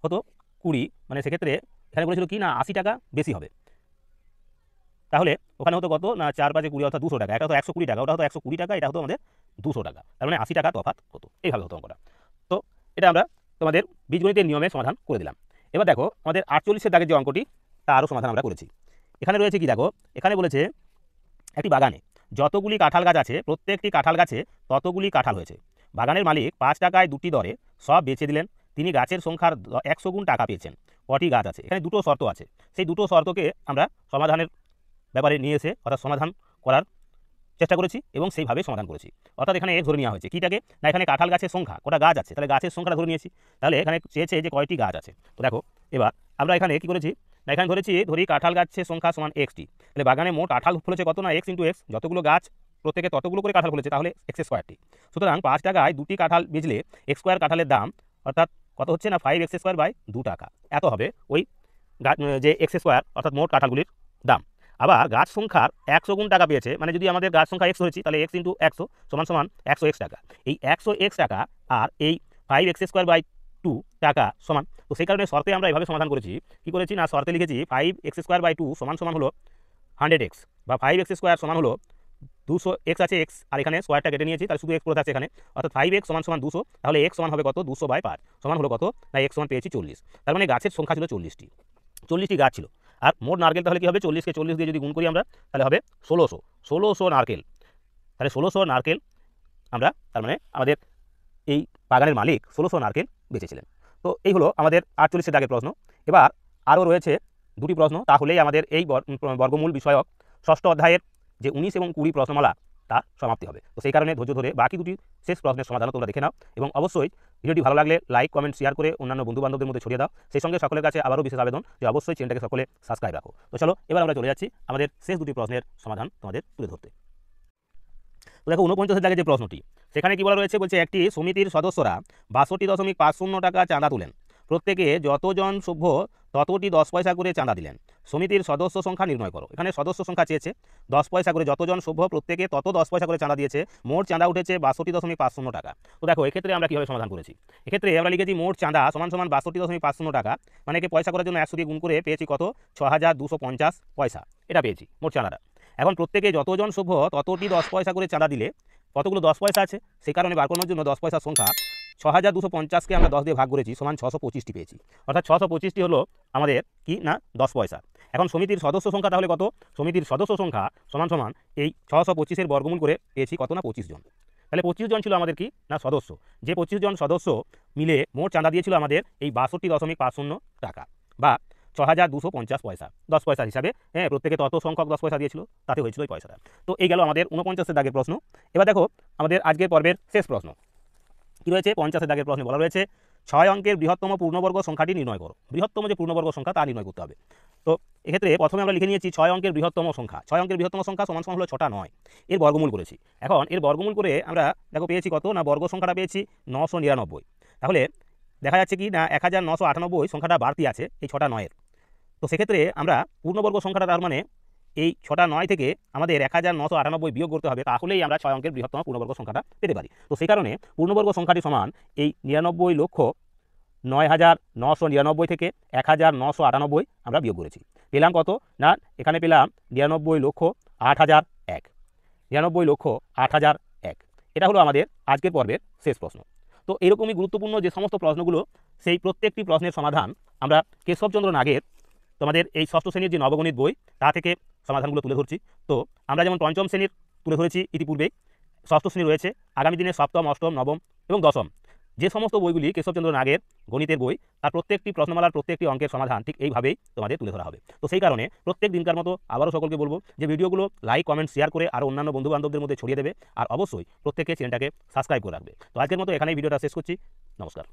হতো 20, মানে সেক্ষেত্রে এখানে বলেছিল কি না 80 টাকা বেশি হবে। তাহলে ওখানে হতো কত না 4 × 5 = 20 অর্থাৎ 200 টাকা। এটা হতো 120 টাকা, ওটা হতো 120 টাকা, এটা হতো আমাদের 200 টাকা। তার মানে 80 টাকা তফাৎ হতো, এইভাবে হতো অঙ্কটা। তো এটা আমরা তোমাদের বীজগণিতের নিয়মে সমাধান করে দিলাম। এবার দেখো আমাদের 48 দাগের যে অঙ্কটি তারও সমাধান আমরা করেছি। এখানে রয়েছে কি, দেখো এখানে বলেছে একটি বাগানে যতগুলি কাঁঠাল গাছ আছে প্রত্যেকটি কাঁঠাল গাছে ততগুলি কাঁঠাল হয়েছে। বাগানের মালিক 5 টাকায় 2টি দরে সব বেচে দিলেন। তিনি গাছের সংখ্যার 100 গুণ টাকা পেয়েছেন। কটি গাছ আছে? এখানে দুটো শর্ত আছে, সেই দুটো শর্তকে আমরা সমাধানের ব্যাপারে নিয়ে এসে অর্থাৎ সমাধান করার চেষ্টা করেছি এবং সেইভাবে সমাধান করেছি। অর্থাৎ এখানে ধরে নেওয়া হয়েছে কিটাকে না, এখানে কাঁঠাল গাছের সংখ্যা কটা গাছ আছে, তাহলে গাছের সংখ্যাটা ধরে নিয়েছি। তাহলে এখানে চেয়েছে যে কয়টি গাছ আছে। তো দেখো এবার আমরা এখানে কি করেছি না, এখানে ধরি কাঁঠাল গাছের সংখ্যা সমান x_t। তাহলে বাগানে মোট কাঁঠাল ফলেছে কত না x × x, যতগুলো গাছ প্রত্যেকে ততগুলো করে কাঁঠাল ফলেছে, তাহলে x²t। সুতরাং 5 টাকায় 2টি কাঁঠাল বেচলে x² কাঁঠালের দাম অর্থাৎ কত হচ্ছে না 5x² / 2 টাকা, এত হবে ওই যে x² অর্থাৎ মোট কাঁঠালগুলির দাম। আবার গাছ সংখ্যার 100 গুণ টাকা পেয়েছে, মানে যদি আমাদের গাছ সংখ্যা x ধরেছি তাহলে x × 100 সমান সমান 100x টাকা। এই 100x টাকা আর এই 5x² / 2 টাকা সমান, তো সেই কারণে শর্তে আমরা এইভাবে সমাধান করেছি। কি করেছি না, শর্তে লিখেছি 5x² / 2 সমান সমান হলো 100x, বা 5x² সমান হলো 200x আছে x, আর এখানে স্কোয়ারটা কেটে নিয়েছি তাহলে শুধু x পড়ে আছে এখানে, অর্থাৎ 5x সমান সমান 200, তাহলে x সমান হবে কত 200/5 সমান হলো কত না x সমান পেয়েছি 40। তার মানে গাছের সংখ্যা ছিল 40টি, 40টি গাছ ছিল। আর মোট নারকেল তাহলে কি হবে, 40কে 40 দিয়ে যদি গুণ করি আমরা তাহলে হবে 1600 নারকেল। তাহলে 1600 নারকেল আমরা, তার মানে আমাদের এই বাগানের মালিক 1600 নারকেল বেচেছিলেন। তো এই হলো আমাদের 48 দাগের প্রশ্ন। এবার আরও রয়েছে দুটি প্রশ্ন, তাহলেই আমাদের এই বর্গমূল বিষয়ক ষষ্ঠ অধ্যায়ের যে 19 এবং 20 প্রশ্নমালা তার সমাপ্তি হবে। তো সেই কারণে ধৈর্য ধরে বাকি দুটি শেষ প্রশ্নের সমাধানও তোমরা দেখে নাও, এবং অবশ্যই ভিডিওটি ভালো লাগলে লাইক কমেন্ট শেয়ার করে অন্যান্য বন্ধুবান্ধবদের মধ্যে ছড়িয়ে দাও। সেই সঙ্গে সকলের কাছে আবারও বিশেষ আবেদন যে অবশ্যই চ্যানেলটাকে সকলে সাবস্ক্রাইব রাখো। তো চলো এবার আমরা চলে যাচ্ছি আমাদের শেষ দুটি প্রশ্নের সমাধান তোমাদের তুলে ধরতে। তো দেখো 49 দাগে যে প্রশ্নটি, সেখানে কি বলা রয়েছে, বলছে একটি সমিতির সদস্যরা 62.50 টাকা চাঁদা তুলেন। প্রত্যেকে যতজন সভ্য ততটি 10 পয়সা করে চাঁদা দিলেন। সমিতির সদস্য সংখ্যা নির্ণয় করো। এখানে সদস্য সংখ্যা চেয়েছে 10 পয়সা করে, যতজন সভ্য প্রত্যেকে তত 10 পয়সা করে চাঁদা দিয়েছে, মোট চাঁদা উঠেছে 62.50 টাকা। তো দেখো এক্ষেত্রে আমরা কীভাবে সমাধান করেছি, এক্ষেত্রে আমরা লিখেছি মোট চাঁদা সমান সমান 62.50 টাকা, মানে কি পয়সা করার জন্য 100 দিয়ে গুণ করে পেয়েছি কত 6250 পয়সা, এটা পেয়েছি মোট চাঁদাটা। এখন প্রত্যেকে যতজন সভ্য ততটি 10 পয়সা করে চাঁদা দিলে কতগুলো 10 পয়সা আছে, সেই কারণে বার করানোর জন্য 10 পয়সার সংখ্যা 6250কে আমরা 10 দিয়ে ভাগ করেছি, সমান 625টি পেয়েছি। অর্থাৎ 625টি হলো আমাদের কি না 10 পয়সা। এখন সমিতির সদস্য সংখ্যা তাহলে কত, সমিতির সদস্য সংখ্যা সমান সমান এই 625-এর বর্গমূল করে পেয়েছি কত না 25 জন। তাহলে 25 জন ছিল আমাদের কি না সদস্য, যে 25 জন সদস্য মিলে মোট চাঁদা দিয়েছিল আমাদের এই 62.50 টাকা, বা 6,250 পয়সা 10 পয়সার হিসাবে। হ্যাঁ, প্রত্যেকে তত সংখ্যক 10 পয়সা দিয়েছিল, তাতে হয়েছিল এই পয়সাটা। তো এই গেল আমাদের 49 দাগের প্রশ্ন। এবার দেখো আমাদের আজকের পর্বের শেষ প্রশ্ন কী রয়েছে। 50 দাগের প্রশ্নে বলা রয়েছে 6 অঙ্কের বৃহত্তম পূর্ণবর্গ সংখ্যাটি নির্ণয় করো। বৃহত্তম যে পূর্ণবর্গ সংখ্যা তা নির্ণয় করতে হবে। তো এক্ষেত্রে প্রথমে আমরা লিখে নিয়েছি 6 অঙ্কের বৃহত্তম সংখ্যা। 6 অঙ্কের বৃহত্তম সংখ্যা সমান সমান হলো 6টা 9, এর বর্গমূল করেছি। এখন এর বর্গমূল করে আমরা দেখো পেয়েছি কত না, বর্গ সংখ্যাটা পেয়েছি 999। তাহলে দেখা যাচ্ছে কি না 1998 সংখ্যাটা বাড়তি আছে এই 6টা 9-এর। তো সেক্ষেত্রে আমরা পূর্ণবর্গ সংখ্যাটা তার মানে এই 6টা 9 থেকে আমাদের 1998 বিয়োগ করতে হবে, তাহলেই আমরা 6 অঙ্কের বৃহত্তম পূর্ণবর্গ সংখ্যাটা পেতে পারি। তো সেই কারণে পূর্ণবর্গ সংখ্যাটি সমান এই 99,09,999 থেকে 1998 আমরা বিয়োগ করেছি। পেলাম কত না, এখানে পেলাম 99,08,001। 99,08,001 এটা হলো আমাদের আজকের পর্বের শেষ প্রশ্ন। তো এরকমই গুরুত্বপূর্ণ যে সমস্ত প্রশ্নগুলো, সেই প্রত্যেকটি প্রশ্নের সমাধান আমরা কেশবচন্দ্র নাগের তোমাদের এই ষষ্ঠ শ্রেণীর যে নবগণিত বই তা থেকে সমাধানগুলো তুলে ধরছি। তো আমরা যেমন পঞ্চম শ্রেণীর তুলে ধরেছি ইতিপূর্বেই, ষষ্ঠ শ্রেণী রয়েছে, আগামী দিনে সপ্তম, অষ্টম, নবম এবং দশম যে সমস্ত বইগুলি কেশবচন্দ্র নাগের গণিতের বই, তার প্রত্যেকটি প্রশ্নমালার প্রত্যেকটি অঙ্কের সমাধান ঠিক এইভাবেই তোমাদের তুলে ধরা হবে। তো সেই কারণে প্রত্যেক দিনকার মতো আবারও সকলকে বলবো যে ভিডিওগুলো লাইক, কমেন্ট, শেয়ার করে আর অন্যান্য বন্ধুবান্ধবদের মধ্যে ছড়িয়ে দেবে, আর অবশ্যই প্রত্যেকে চ্যানেলটাকে সাবস্ক্রাইব করে রাখবে। তো আজকের মতো এখানেই ভিডিওটা শেষ করছি। নমস্কার।